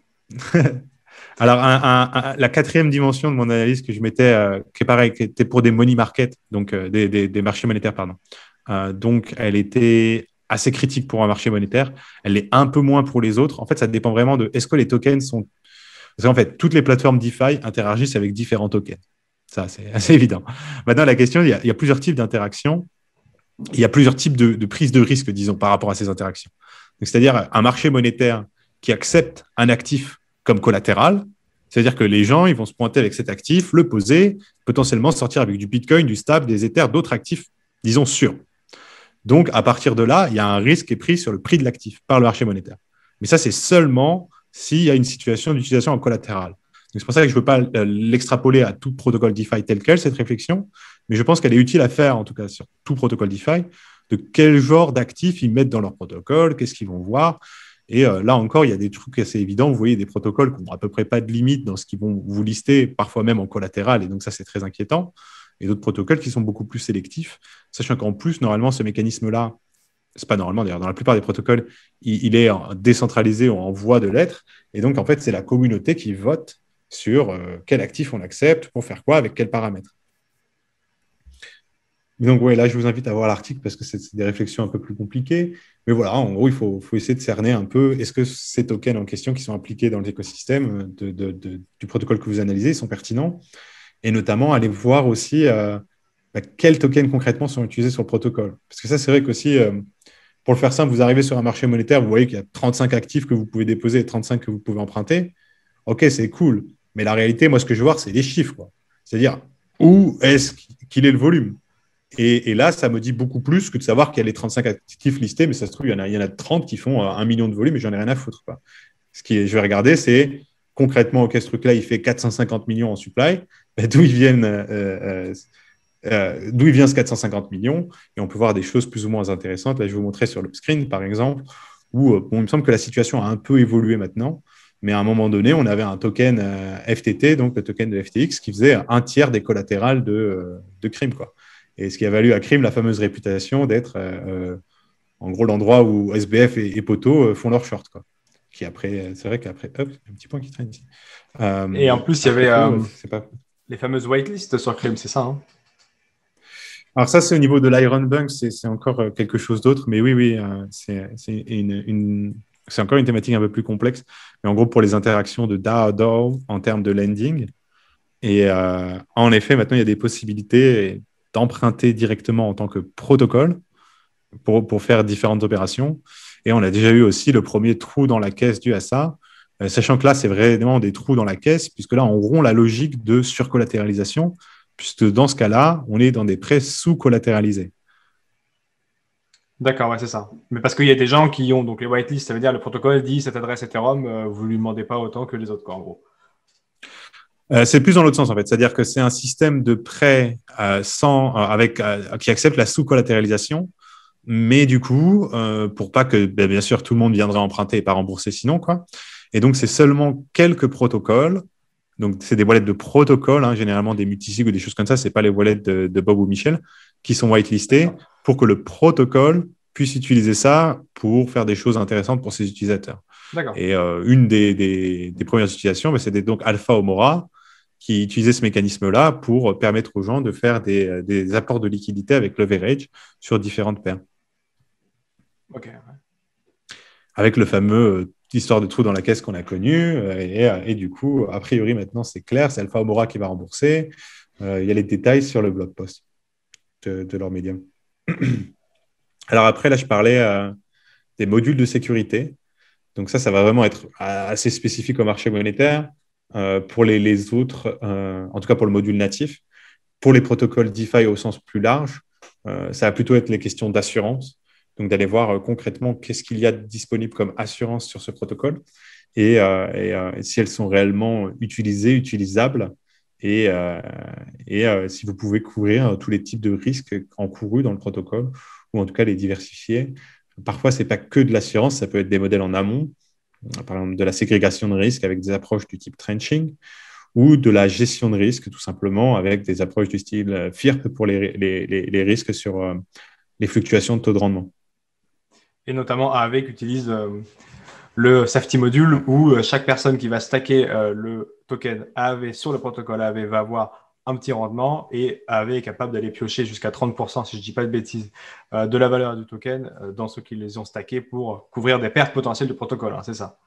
Alors, la quatrième dimension de mon analyse que je mettais, qui est pareil, qui était pour des money markets, donc des marchés monétaires, pardon. Donc, elle était assez critique pour un marché monétaire. Elle l'est un peu moins pour les autres. En fait, ça dépend vraiment de est-ce que les tokens sont. Parce qu'en fait, toutes les plateformes DeFi interagissent avec différents tokens. Ça, c'est assez évident. Maintenant, la question, il y a plusieurs types d'interactions. Il y a plusieurs types de prise de risque, disons, par rapport à ces interactions. C'est-à-dire un marché monétaire qui accepte un actif comme collatéral. C'est-à-dire que les gens, ils vont se pointer avec cet actif, le poser, potentiellement sortir avec du Bitcoin, du Stable, des Ethers, d'autres actifs, disons, sûrs. Donc, à partir de là, il y a un risque qui est pris sur le prix de l'actif par le marché monétaire. Mais ça, c'est seulement s'il y a une situation d'utilisation en collatéral. C'est pour ça que je ne veux pas l'extrapoler à tout protocole DeFi tel quel, cette réflexion, mais je pense qu'elle est utile à faire, en tout cas sur tout protocole DeFi, de quel genre d'actifs ils mettent dans leur protocole, qu'est-ce qu'ils vont voir. Et là encore, il y a des trucs assez évidents. Vous voyez des protocoles qui n'ont à peu près pas de limite dans ce qu'ils vont vous lister, parfois même en collatéral, et donc ça, c'est très inquiétant. Et d'autres protocoles qui sont beaucoup plus sélectifs, sachant qu'en plus, normalement, ce mécanisme-là, c'est pas normalement d'ailleurs, dans la plupart des protocoles, il est décentralisé ou en voie de l'être, et donc en fait, c'est la communauté qui vote sur quel actif on accepte, pour faire quoi, avec quels paramètres. Donc là, je vous invite à voir l'article parce que c'est des réflexions un peu plus compliquées, mais voilà, en gros, il faut essayer de cerner un peu, est-ce que ces tokens en question qui sont appliqués dans l'écosystème du protocole que vous analysez sont pertinents. Et notamment, aller voir aussi quels tokens concrètement sont utilisés sur le protocole. Parce que ça, c'est vrai qu'aussi, pour le faire simple, vous arrivez sur un marché monétaire, vous voyez qu'il y a 35 actifs que vous pouvez déposer et 35 que vous pouvez emprunter. OK, c'est cool. Mais la réalité, moi, ce que je veux voir, c'est les chiffres, quoi. C'est-à-dire, où est-ce qu'il est le volume? Et là, ça me dit beaucoup plus que de savoir qu'il y a les 35 actifs listés, mais ça se trouve, il y en a 30 qui font 1 million de volume et j'en ai rien à foutre, quoi. Je vais regarder, c'est concrètement, OK, ce truc-là, il fait 450 millions en supply. D'où il vient ce 450 millions, et on peut voir des choses plus ou moins intéressantes. Là, je vais vous montrer sur le screen, par exemple, où il me semble que la situation a un peu évolué maintenant. Mais à un moment donné, on avait un token FTT, donc le token de FTX, qui faisait un tiers des collatérales de Crime, quoi. Et ce qui a valu à Crime la fameuse réputation d'être en gros l'endroit où SBF et Poto font leur short, quoi. Qui après, c'est vrai qu'après, hop, un petit point qui traîne ici. Et en plus, il y Après avait coup, c'est pas. les fameuses whitelists sur Crime, c'est ça, hein? Alors ça, c'est au niveau de l'Iron Bank, c'est encore quelque chose d'autre. Mais oui, oui, c'est encore une thématique un peu plus complexe. Mais en gros, pour les interactions de DAO à DAO en termes de lending. Et en effet, maintenant, il y a des possibilités d'emprunter directement en tant que protocole pour faire différentes opérations. Et on a déjà eu aussi le premier trou dans la caisse dû à ça, sachant que là, c'est vraiment des trous dans la caisse, puisque là, on rompt la logique de surcollatéralisation, puisque dans ce cas-là, on est dans des prêts sous-collatéralisés. D'accord, ouais, c'est ça. Mais parce qu'il y a des gens qui ont donc les whitelists, ça veut dire le protocole dit cette adresse Ethereum, vous lui demandez pas autant que les autres, quoi, en gros. C'est plus dans l'autre sens, en fait. C'est-à-dire que c'est un système de prêt qui accepte la sous-collatéralisation, mais du coup, pour pas que, bien sûr, tout le monde viendrait emprunter et pas rembourser sinon, quoi. Et donc, c'est seulement quelques protocoles. Donc, c'est des wallets de protocole, hein, généralement des multisig ou des choses comme ça. C'est pas les wallets de Bob ou Michel qui sont whitelistés pour que le protocole puisse utiliser ça pour faire des choses intéressantes pour ses utilisateurs. D'accord. Et une des premières utilisations, c'était donc Alpha Omora qui utilisait ce mécanisme-là pour permettre aux gens de faire des apports de liquidité avec leverage sur différentes paires. Ok. Ouais. Avec le fameux histoire de trou dans la caisse qu'on a connu. Et du coup, a priori, maintenant, c'est clair, c'est Alpha Omora qui va rembourser. Il y a les détails sur le blog post de leur médium. Alors après, là, je parlais des modules de sécurité. Donc ça va vraiment être assez spécifique au marché monétaire. Pour les autres, en tout cas pour le module natif, pour les protocoles DeFi au sens plus large, ça va plutôt être les questions d'assurance. Donc d'aller voir concrètement qu'est-ce qu'il y a de disponible comme assurance sur ce protocole et si elles sont réellement utilisées, utilisables et si vous pouvez couvrir tous les types de risques encourus dans le protocole ou en tout cas les diversifier. Parfois, ce n'est pas que de l'assurance, ça peut être des modèles en amont, par exemple de la ségrégation de risques avec des approches du type trenching ou de la gestion de risque, tout simplement, avec des approches du style FIRP pour les risques sur les fluctuations de taux de rendement. Et notamment AAV qui utilise le safety module où chaque personne qui va stacker le token AAV sur le protocole AAV va avoir un petit rendement et AAV est capable d'aller piocher jusqu'à 30%, si je ne dis pas de bêtises, de la valeur du token dans ceux qui les ont stackés pour couvrir des pertes potentielles du protocole, hein, c'est ça?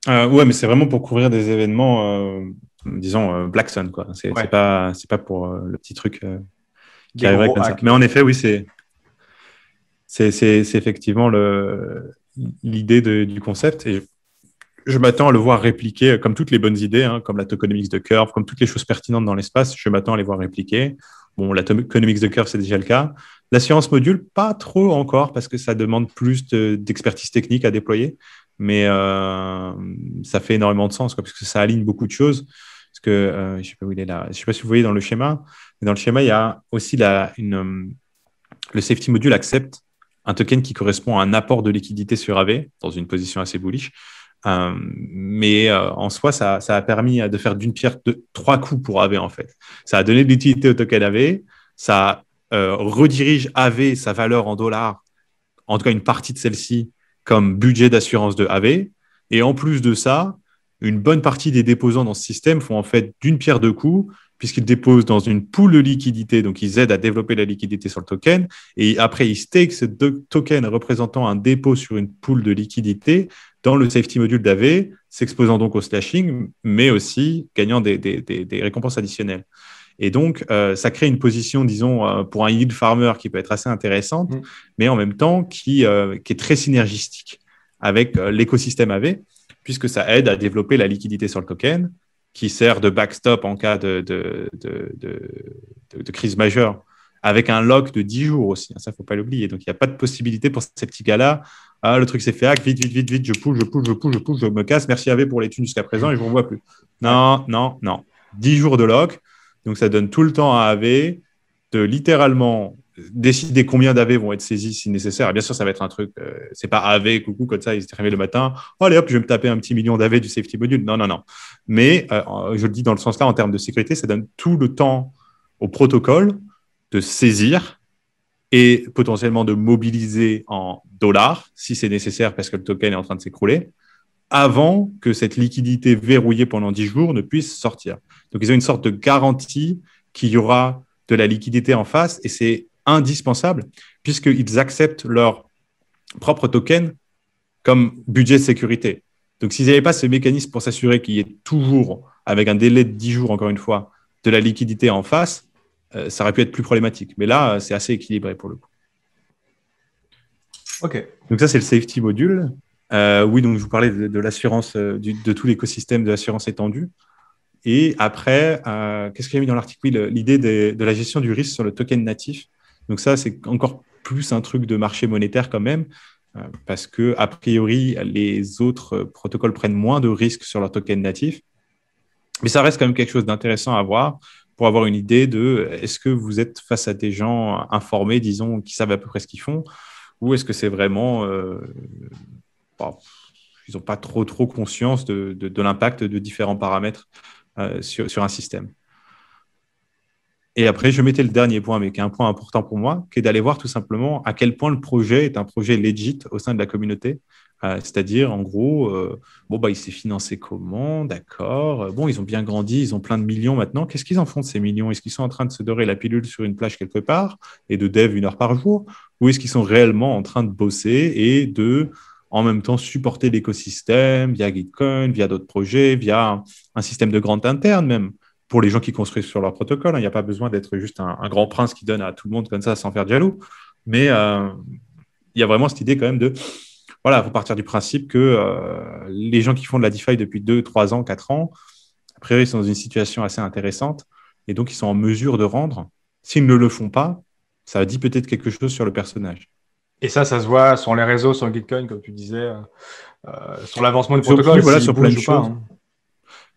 Ouais, mais c'est vraiment pour couvrir des événements, disons, Black Sun, quoi. C'est pas pour le petit truc qui arriverait comme ça. Mais en effet, oui, c'est effectivement l'idée du concept. Et je m'attends à le voir répliquer, comme toutes les bonnes idées, hein, comme la tokenomics de Curve, comme toutes les choses pertinentes dans l'espace, je m'attends à les voir répliquer. Bon, la tokenomics de Curve, c'est déjà le cas. L'assurance module, pas trop encore, parce que ça demande plus d'expertise technique à déployer. Mais ça fait énormément de sens, quoi, parce que ça aligne beaucoup de choses. Parce que, je ne sais pas où il est là. Je ne sais pas si vous voyez dans le schéma. Mais dans le schéma, il y a aussi le safety module accepte un token qui correspond à un apport de liquidité sur AV, dans une position assez bullish. Mais en soi, ça a permis de faire d'une pierre trois coups pour AV, en fait. Ça a donné de l'utilité au token AV, ça redirige AV, sa valeur en dollars, en tout cas une partie de celle-ci, comme budget d'assurance de AV. Et en plus de ça, une bonne partie des déposants dans ce système font en fait d'une pierre deux coups, puisqu'ils déposent dans une pool de liquidité, donc ils aident à développer la liquidité sur le token, et après ils stake ce token représentant un dépôt sur une pool de liquidité dans le safety module d'AV, s'exposant donc au slashing, mais aussi gagnant des récompenses additionnelles. Et donc, ça crée une position, disons, pour un yield farmer qui peut être assez intéressante, mais en même temps qui est très synergistique avec l'écosystème AV, puisque ça aide à développer la liquidité sur le token, qui sert de backstop en cas de crise majeure, avec un lock de 10 jours aussi. Ça, il ne faut pas l'oublier. Donc, il n'y a pas de possibilité pour ces petits gars-là. Ah, le truc s'est fait hack, vite, je push, je me casse. Merci AV pour les thunes jusqu'à présent et je ne vous revois plus. Non. 10 jours de lock. Donc, ça donne tout le temps à AV de littéralement décider combien d'AV vont être saisis si nécessaire. Et bien sûr, ça va être un truc, c'est pas AV, coucou, comme ça, ils se réveillent le matin. Oh, allez hop, je vais me taper un petit million d'AV du safety module. Non, non, non. Mais je le dis dans le sens là, en termes de sécurité, ça donne tout le temps au protocole de saisir et potentiellement de mobiliser en dollars, si c'est nécessaire parce que le token est en train de s'écrouler, avant que cette liquidité verrouillée pendant 10 jours ne puisse sortir. Donc, ils ont une sorte de garantie qu'il y aura de la liquidité en face et c'est indispensable puisqu'ils acceptent leur propre token comme budget de sécurité. Donc, s'ils n'avaient pas ce mécanisme pour s'assurer qu'il y ait toujours, avec un délai de 10 jours, encore une fois, de la liquidité en face, ça aurait pu être plus problématique. Mais là, c'est assez équilibré pour le coup. OK. Donc, ça, c'est le safety module. Oui, donc je vous parlais de l'assurance, de tout l'écosystème de l'assurance étendue. Et après, qu'est-ce qu'il y a mis dans l'article? Oui, l'idée de la gestion du risque sur le token natif. Donc ça, c'est encore plus un truc de marché monétaire quand même, parce que a priori, les autres protocoles prennent moins de risques sur leur token natif. Mais ça reste quand même quelque chose d'intéressant à voir pour avoir une idée de est-ce que vous êtes face à des gens informés, disons, qui savent à peu près ce qu'ils font, ou est-ce que c'est vraiment ils n'ont pas trop conscience de l'impact de différents paramètres sur un système. Et après, je mettais le dernier point, mais qui est un point important pour moi, qui est d'aller voir tout simplement à quel point le projet est un projet legit au sein de la communauté. C'est-à-dire, en gros, il s'est financé comment? D'accord. Bon, ils ont bien grandi, ils ont plein de millions maintenant. Qu'est-ce qu'ils en font de ces millions? Est-ce qu'ils sont en train de se dorer la pilule sur une plage quelque part et de dev 1 heure par jour? Ou est-ce qu'ils sont réellement en train de bosser et de, en même temps, supporter l'écosystème via Gitcoin, via d'autres projets, via un système de grant interne même? Pour les gens qui construisent sur leur protocole, il n'y a pas besoin d'être juste un grand prince qui donne à tout le monde comme ça sans faire de jaloux. Mais il y a vraiment cette idée quand même de, voilà, il faut partir du principe que les gens qui font de la DeFi depuis 2, 3 ans, 4 ans, a priori, ils sont dans une situation assez intéressante et donc ils sont en mesure de rendre. S'ils ne le font pas, ça dit peut-être quelque chose sur le personnage. Et ça se voit sur les réseaux, sur Gitcoin, comme tu disais, sur l'avancement du Surtout, protocole, voilà, s'il sur plein de bouge ou pas. choses.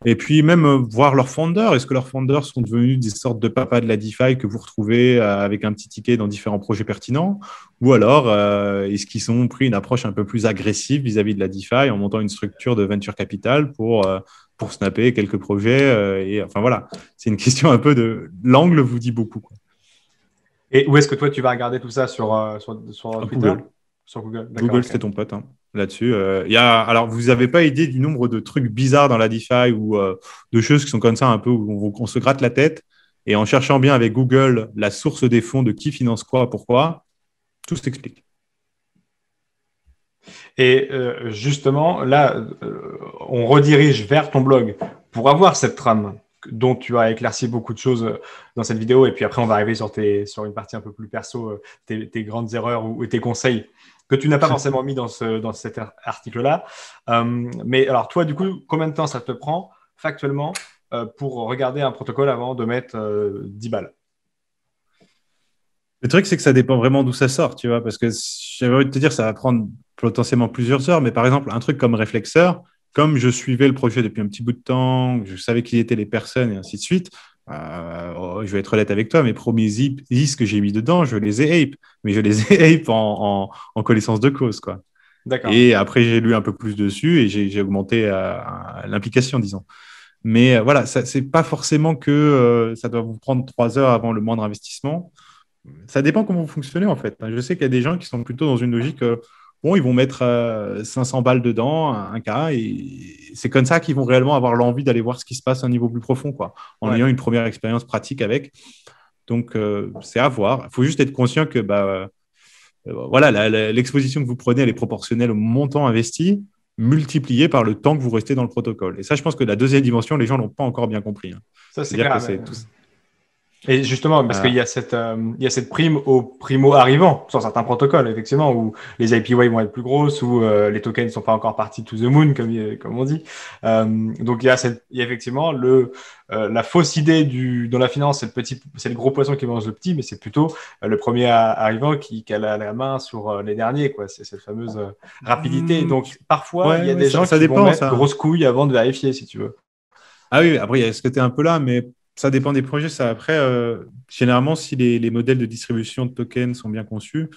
Et puis même voir leurs founders. Est-ce que leurs founders sont devenus des sortes de papas de la DeFi que vous retrouvez avec un petit ticket dans différents projets pertinents? Ou alors, est-ce qu'ils ont pris une approche un peu plus agressive vis-à-vis de la DeFi en montant une structure de venture capital pour snapper quelques projets et enfin voilà, c'est une question un peu de… L'angle vous dit beaucoup, quoi. Et où est-ce que toi, tu vas regarder tout ça sur Twitter? Google. Sur Google, Google, c'était ton pote, hein, là-dessus. Alors, vous n'avez pas idée du nombre de trucs bizarres dans la DeFi ou de choses qui sont comme ça un peu où on se gratte la tête. Et en cherchant bien avec Google la source des fonds, de qui finance quoi, pourquoi, tout s'explique. Et justement, là, on redirige vers ton blog pour avoir cette trame dont tu as éclairci beaucoup de choses dans cette vidéo. Et puis après, on va arriver sur une partie un peu plus perso, tes grandes erreurs ou tes conseils que tu n'as pas forcément mis dans cet article-là. Mais alors, toi, du coup, combien de temps ça te prend factuellement pour regarder un protocole avant de mettre 10 balles? Le truc, c'est que ça dépend vraiment d'où ça sort, tu vois, parce que j'avais envie de te dire, ça va prendre potentiellement plusieurs heures, mais par exemple, un truc comme Reflexeur, comme je suivais le projet depuis un petit bout de temps, je savais qui étaient les personnes et ainsi de suite, je vais être honnête avec toi, mes premiers is que j'ai mis dedans, je les ai ape, mais je les ai ape en connaissance de cause, quoi. D'accord. Et après, j'ai lu un peu plus dessus et j'ai augmenté l'implication, disons. Mais voilà, c'est pas forcément que ça doit vous prendre 3 heures avant le moindre investissement. Ça dépend comment vous fonctionnez, en fait. Je sais qu'il y a des gens qui sont plutôt dans une logique, bon, ils vont mettre 500 balles dedans, un cas, et c'est comme ça qu'ils vont réellement avoir l'envie d'aller voir ce qui se passe à un niveau plus profond, quoi, en ayant une première expérience pratique avec. Donc, c'est à voir. Il faut juste être conscient que voilà, l'exposition que vous prenez, elle est proportionnelle au montant investi, multiplié par le temps que vous restez dans le protocole. Et ça, je pense que la deuxième dimension, les gens ne l'ont pas encore bien compris, hein. Ça, c'est C'est-à-dire clair. que c'est tout… Et justement, parce qu'il y a cette prime au primo arrivant sur certains protocoles, effectivement, où les IPY vont être plus grosses, où les tokens ne sont pas encore partis to the moon, comme on dit. Donc, il y a effectivement la fausse idée dans la finance, c'est le gros poisson qui mange le petit, mais c'est plutôt le premier arrivant qui a la main sur les derniers, quoi. C'est cette fameuse rapidité. Donc, parfois, il y a des gens qui vont mettre grosse couille avant de vérifier, si tu veux. Ah oui, après, il y a ce côté un peu là, mais Ça dépend des projets. Ça, après, généralement, si les modèles de distribution de tokens sont bien conçus,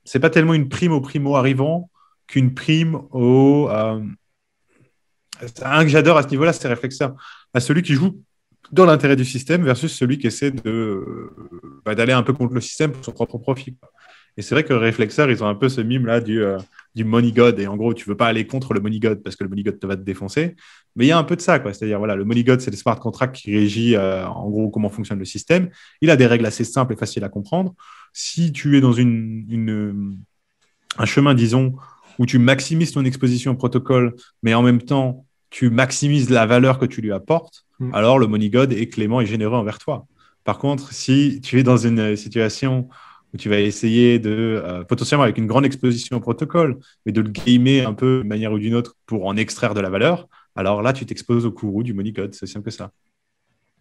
c'est pas tellement une prime au primo arrivant qu'une prime au. Un que j'adore à ce niveau-là, c'est réflexeur. À celui qui joue dans l'intérêt du système versus celui qui essaie d'aller un peu contre le système pour son propre profit. Et c'est vrai que réflexeur, ils ont un peu ce mime-là du money god. Et en gros, tu veux pas aller contre le money god parce que le money god te va te défoncer. Mais il y a un peu de ça, quoi. C'est-à-dire, voilà, le money god, c'est le smart contract qui régit en gros comment fonctionne le système. Il a des règles assez simples et faciles à comprendre. Si tu es dans un chemin, disons, où tu maximises ton exposition au protocole, mais en même temps, tu maximises la valeur que tu lui apportes, alors le money god est clément et généreux envers toi. Par contre, si tu es dans une situation où tu vas essayer potentiellement avec une grande exposition au protocole, mais de le gamer un peu d'une manière ou d'une autre pour en extraire de la valeur, alors là, tu t'exposes au courroux du money god. C'est simple que ça.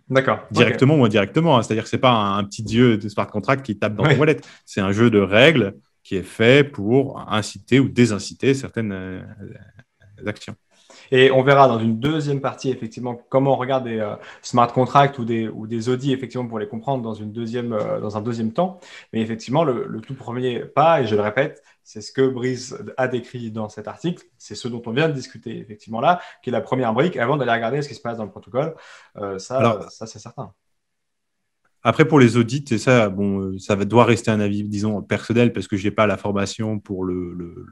D'accord. Directement ou indirectement. C'est-à-dire que ce n'est pas un petit dieu de smart contract qui tape dans ton wallet. C'est un jeu de règles qui est fait pour inciter ou désinciter certaines actions. Et on verra dans une deuxième partie, effectivement, comment on regarde des smart contracts ou des audits, effectivement, pour les comprendre dans un deuxième temps. Mais effectivement, le tout premier pas, et je le répète, c'est ce que Brice a décrit dans cet article, c'est ce dont on vient de discuter, effectivement, là, qui est la première brique, avant d'aller regarder ce qui se passe dans le protocole. Ça, c'est certain. Après, pour les audits, et ça, bon, doit rester un avis, disons, personnel, parce que je n'ai pas la formation pour le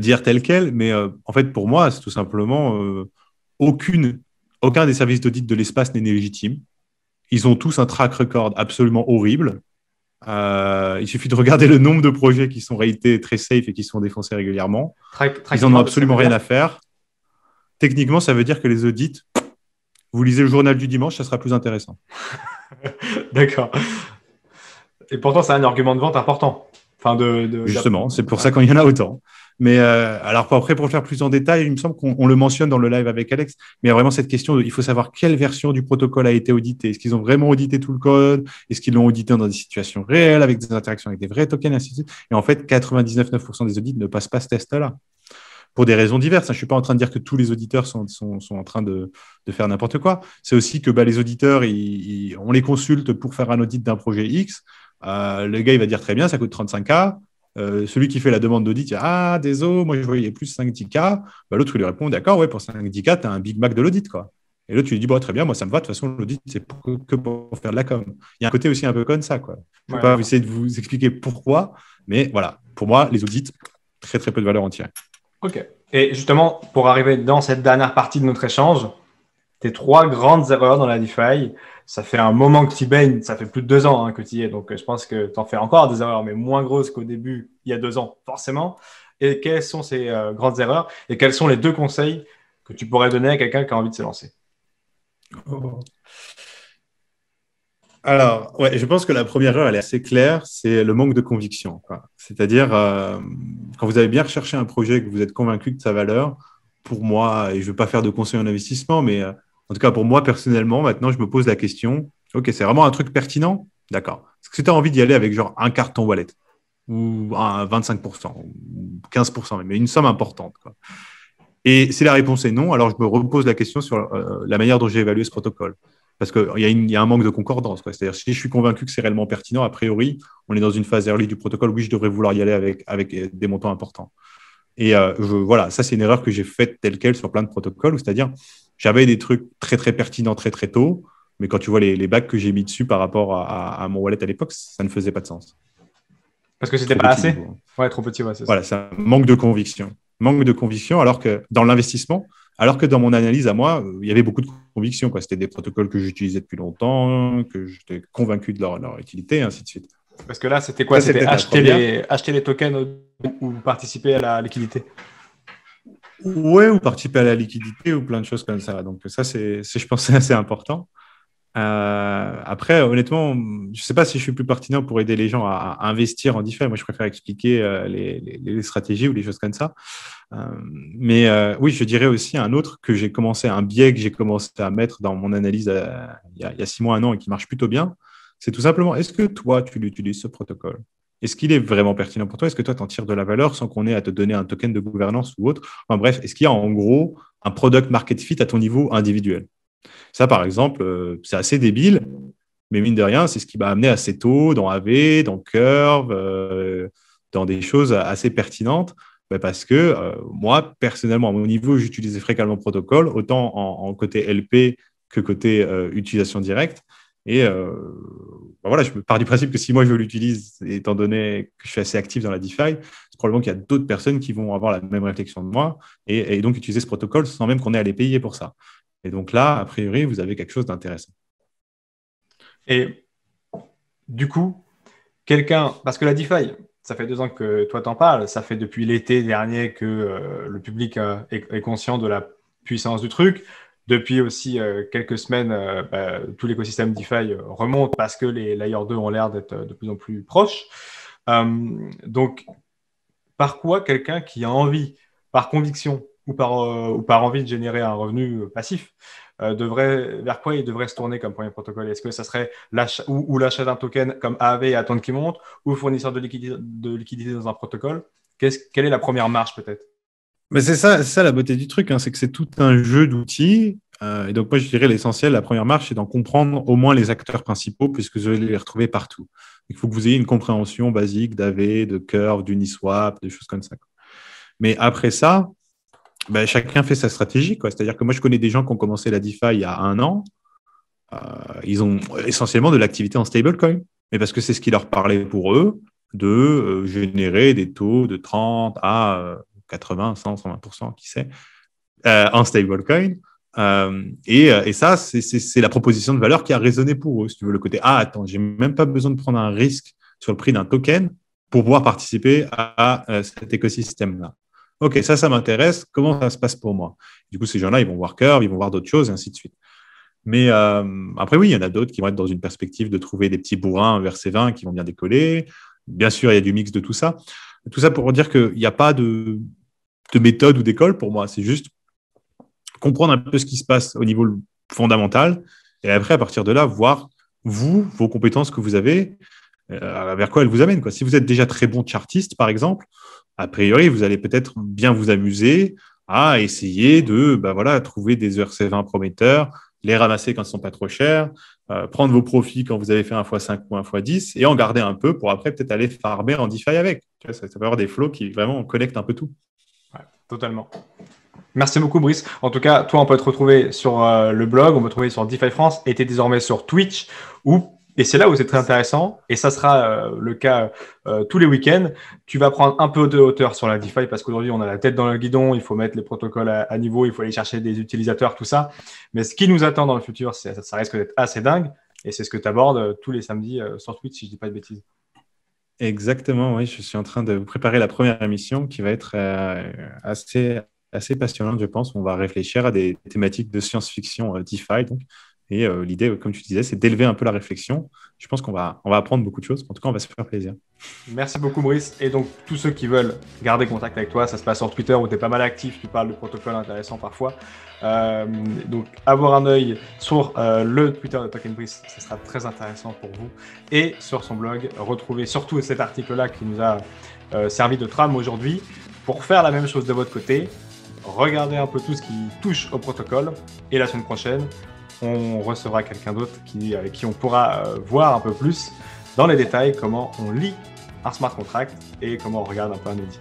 dire tel quel. Mais en fait, pour moi, c'est tout simplement aucun des services d'audit de l'espace n'est légitime. Ils ont tous un track record absolument horrible. Il suffit de regarder le nombre de projets qui sont en réalité très safe et qui sont défoncés régulièrement. Ils n'en ont absolument rien à faire. Techniquement, ça veut dire que les audits, vous lisez le journal du dimanche, ça sera plus intéressant. D'accord. Et pourtant, c'est un argument de vente important. Justement, c'est pour ça qu'il y en a autant. Mais alors après, pour le faire plus en détail, il me semble qu'on le mentionne dans le live avec Alex, mais il y a vraiment cette question il faut savoir quelle version du protocole a été auditée. Est-ce qu'ils ont vraiment audité tout le code? Est-ce qu'ils l'ont audité dans des situations réelles, avec des interactions avec des vrais tokens, et ainsi de suite. Et en fait, 99,9% des audits ne passent pas ce test-là. Pour des raisons diverses. Je ne suis pas en train de dire que tous les auditeurs sont en train de faire n'importe quoi. C'est aussi que les auditeurs, on les consulte pour faire un audit d'un projet X. Le gars, il va dire très bien, ça coûte 35K. Celui qui fait la demande d'audit, il dit ah, désolé, moi je voyais plus 5-10K. L'autre, il lui répond d'accord, ouais, pour 5-10K, tu as un Big Mac de l'audit, quoi. Et l'autre, tu lui dis très bien, moi ça me va, de toute façon, l'audit, c'est que pour faire de la com. Il y a un côté aussi un peu comme ça, quoi. Je ne vais pas essayer de vous expliquer pourquoi, mais voilà, pour moi, les audits, très très peu de valeur en tirer. Ok. Et justement, pour arriver dans cette dernière partie de notre échange, tes 3 grandes erreurs dans la DeFi, ça fait un moment que tu y baignes, ça fait plus de 2 ans que tu y es, donc je pense que tu en fais encore des erreurs, mais moins grosses qu'au début, il y a 2 ans, forcément. Et quelles sont ces grandes erreurs et quels sont les 2 conseils que tu pourrais donner à quelqu'un qui a envie de se lancer? Alors, ouais, je pense que la première erreur, elle est assez claire, c'est le manque de conviction, quoi. C'est-à-dire, quand vous avez bien recherché un projet, que vous êtes convaincu de sa valeur, pour moi, et je ne veux pas faire de conseil en investissement, mais en tout cas pour moi personnellement, maintenant, je me pose la question, ok, c'est vraiment un truc pertinent? D'accord. Est-ce que tu as envie d'y aller avec genre un carton wallet ou un 25%, ou 15%, mais une somme importante, quoi. Et si la réponse est non, alors je me repose la question sur la manière dont j'ai évalué ce protocole. Parce qu'il y a un manque de concordance, quoi. C'est-à-dire, si je suis convaincu que c'est réellement pertinent, a priori, on est dans une phase early du protocole, oui, je devrais vouloir y aller avec des montants importants. Et voilà, ça, c'est une erreur que j'ai faite telle quelle sur plein de protocoles, c'est-à-dire, j'avais des trucs très, très pertinents très, très tôt, mais quand tu vois les bacs que j'ai mis dessus par rapport à mon wallet à l'époque, ça ne faisait pas de sens. Parce que c'était pas assez? Ouais, trop petit, ouais, c'est ça. Voilà, c'est un manque de conviction. Manque de conviction, alors que dans l'investissement, alors que dans mon analyse à moi, il y avait beaucoup de conviction, quoi. C'était des protocoles que j'utilisais depuis longtemps, que j'étais convaincu de leur utilité, et ainsi de suite. Parce que là, c'était quoi? C'était acheter les tokens ou participer à la liquidité? Ouais, ou participer à la liquidité ou plein de choses comme ça. Donc ça, je pense, c'est assez important. Après, honnêtement, je ne sais pas si je suis plus pertinent pour aider les gens à investir en DeFi. Moi, je préfère expliquer les stratégies ou les choses comme ça. Mais oui, je dirais aussi un autre un biais que j'ai commencé à mettre dans mon analyse il y a 6 mois, 1 an et qui marche plutôt bien. C'est tout simplement, est-ce que toi, tu l'utilises ce protocole? Est-ce qu'il est vraiment pertinent pour toi? Est-ce que toi, tu en tires de la valeur sans qu'on ait à te donner un token de gouvernance ou autre? Enfin bref, est-ce qu'il y a en gros un product market fit à ton niveau individuel? Ça, par exemple, c'est assez débile, mais mine de rien, c'est ce qui m'a amené assez tôt dans AV, dans Curve, dans des choses assez pertinentes. Parce que moi, personnellement, à mon niveau, j'utilisais fréquemment le protocole, autant en côté LP que côté utilisation directe. Et voilà, je me pars du principe que si moi je l'utilise, étant donné que je suis assez actif dans la DeFi, c'est probablement qu'il y a d'autres personnes qui vont avoir la même réflexion de moi et donc utiliser ce protocole sans même qu'on ait à les payer pour ça. Et donc là, a priori, vous avez quelque chose d'intéressant. Et du coup, parce que la DeFi, ça fait 2 ans que toi t'en parles, ça fait depuis l'été dernier que le public est conscient de la puissance du truc. Depuis aussi quelques semaines, tout l'écosystème DeFi remonte parce que les Layer 2 ont l'air d'être de plus en plus proches. Donc, par quoi quelqu'un qui a envie, par conviction ou par envie de générer un revenu passif, vers quoi il devrait se tourner comme premier protocole? Est-ce que ça serait l'achat d'un token comme AAV et attendre qu'il monte, ou fournisseur de liquidité dans un protocole? Quelle est la première marche peut-être? Mais c'est ça la beauté du truc, hein, c'est que c'est tout un jeu d'outils. Et donc, moi, je dirais l'essentiel, la première marche, c'est d'en comprendre au moins les acteurs principaux, puisque vous allez les retrouver partout. Il faut que vous ayez une compréhension basique d'AV, de Curve, d'Uniswap, des choses comme ça. Mais après ça, chacun fait sa stratégie, quoi. C'est-à-dire que moi, je connais des gens qui ont commencé la DeFi il y a 1 an. Ils ont essentiellement de l'activité en stablecoin, mais parce que c'est ce qui leur parlait pour eux de générer des taux de 30 à 80, 100, 120%, qui sait, en stablecoin. Et ça, c'est la proposition de valeur qui a résonné pour eux. Si tu veux, le côté, attends, j'ai même pas besoin de prendre un risque sur le prix d'un token pour pouvoir participer à cet écosystème-là. Ok, ça m'intéresse. Comment ça se passe pour moi? Du coup, ces gens-là, ils vont voir Curve, ils vont voir d'autres choses, et ainsi de suite. Mais après, oui, il y en a d'autres qui vont être dans une perspective de trouver des petits bourrins vers ces 20 qui vont bien décoller. Bien sûr, il y a du mix de tout ça. Tout ça pour dire qu'il n'y a pas de méthode ou d'école pour moi. C'est juste comprendre un peu ce qui se passe au niveau fondamental et après, à partir de là, voir vos compétences que vous avez, vers quoi elles vous amènent, quoi. Si vous êtes déjà très bon chartiste, par exemple, a priori, vous allez peut-être bien vous amuser à essayer de trouver des ERC20 prometteurs, les ramasser quand ils ne sont pas trop chers, prendre vos profits quand vous avez fait 1x5 ou 1x10 et en garder un peu pour après peut-être aller farmer en DeFi avec. Tu vois, ça peut avoir des flows qui vraiment connectent un peu tout. Ouais, totalement. Merci beaucoup, Brice. En tout cas, toi, on peut te retrouver sur le blog, on peut te retrouver sur DeFi France et tu es désormais sur Twitch. Et c'est là où c'est très intéressant, et ça sera le cas tous les week-ends. Tu vas prendre un peu de hauteur sur la DeFi parce qu'aujourd'hui, on a la tête dans le guidon, il faut mettre les protocoles à niveau, il faut aller chercher des utilisateurs, tout ça. Mais ce qui nous attend dans le futur, ça risque d'être assez dingue, et c'est ce que tu abordes tous les samedis sur Twitch, si je ne dis pas de bêtises. Exactement, oui. Je suis en train de vous préparer la première émission qui va être assez passionnante, je pense. On va réfléchir à des thématiques de science-fiction DeFi. Donc. Et l'idée, comme tu disais, c'est d'élever un peu la réflexion. Je pense qu'on va apprendre beaucoup de choses. En tout cas, on va se faire plaisir. Merci beaucoup, Brice. Et donc, tous ceux qui veulent garder contact avec toi, ça se passe sur Twitter où tu es pas mal actif, tu parles de protocoles intéressants parfois. Donc, avoir un œil sur le Twitter de Token Brice, ce sera très intéressant pour vous. Et sur son blog, retrouvez surtout cet article-là qui nous a servi de trame aujourd'hui pour faire la même chose de votre côté. Regardez un peu tout ce qui touche au protocole. Et la semaine prochaine, on recevra quelqu'un d'autre avec qui on pourra voir un peu plus dans les détails comment on lit un smart contract et comment on regarde un peu un audit.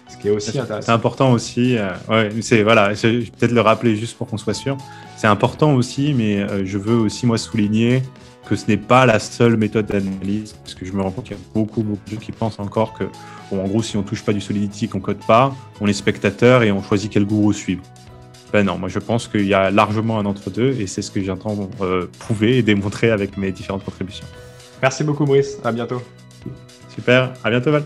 Ce qui est aussi intéressant. C'est important aussi, je vais peut-être le rappeler juste pour qu'on soit sûr. C'est important aussi, mais je veux aussi moi souligner que ce n'est pas la seule méthode d'analyse, parce que je me rends compte qu'il y a beaucoup de gens qui pensent encore que, en gros, si on touche pas du Solidity, qu'on code pas, on est spectateur et on choisit quel gourou suivre. Non, moi je pense qu'il y a largement un entre-deux et c'est ce que j'entends prouver et démontrer avec mes différentes contributions. Merci beaucoup, Brice. À bientôt. Super. À bientôt, Val.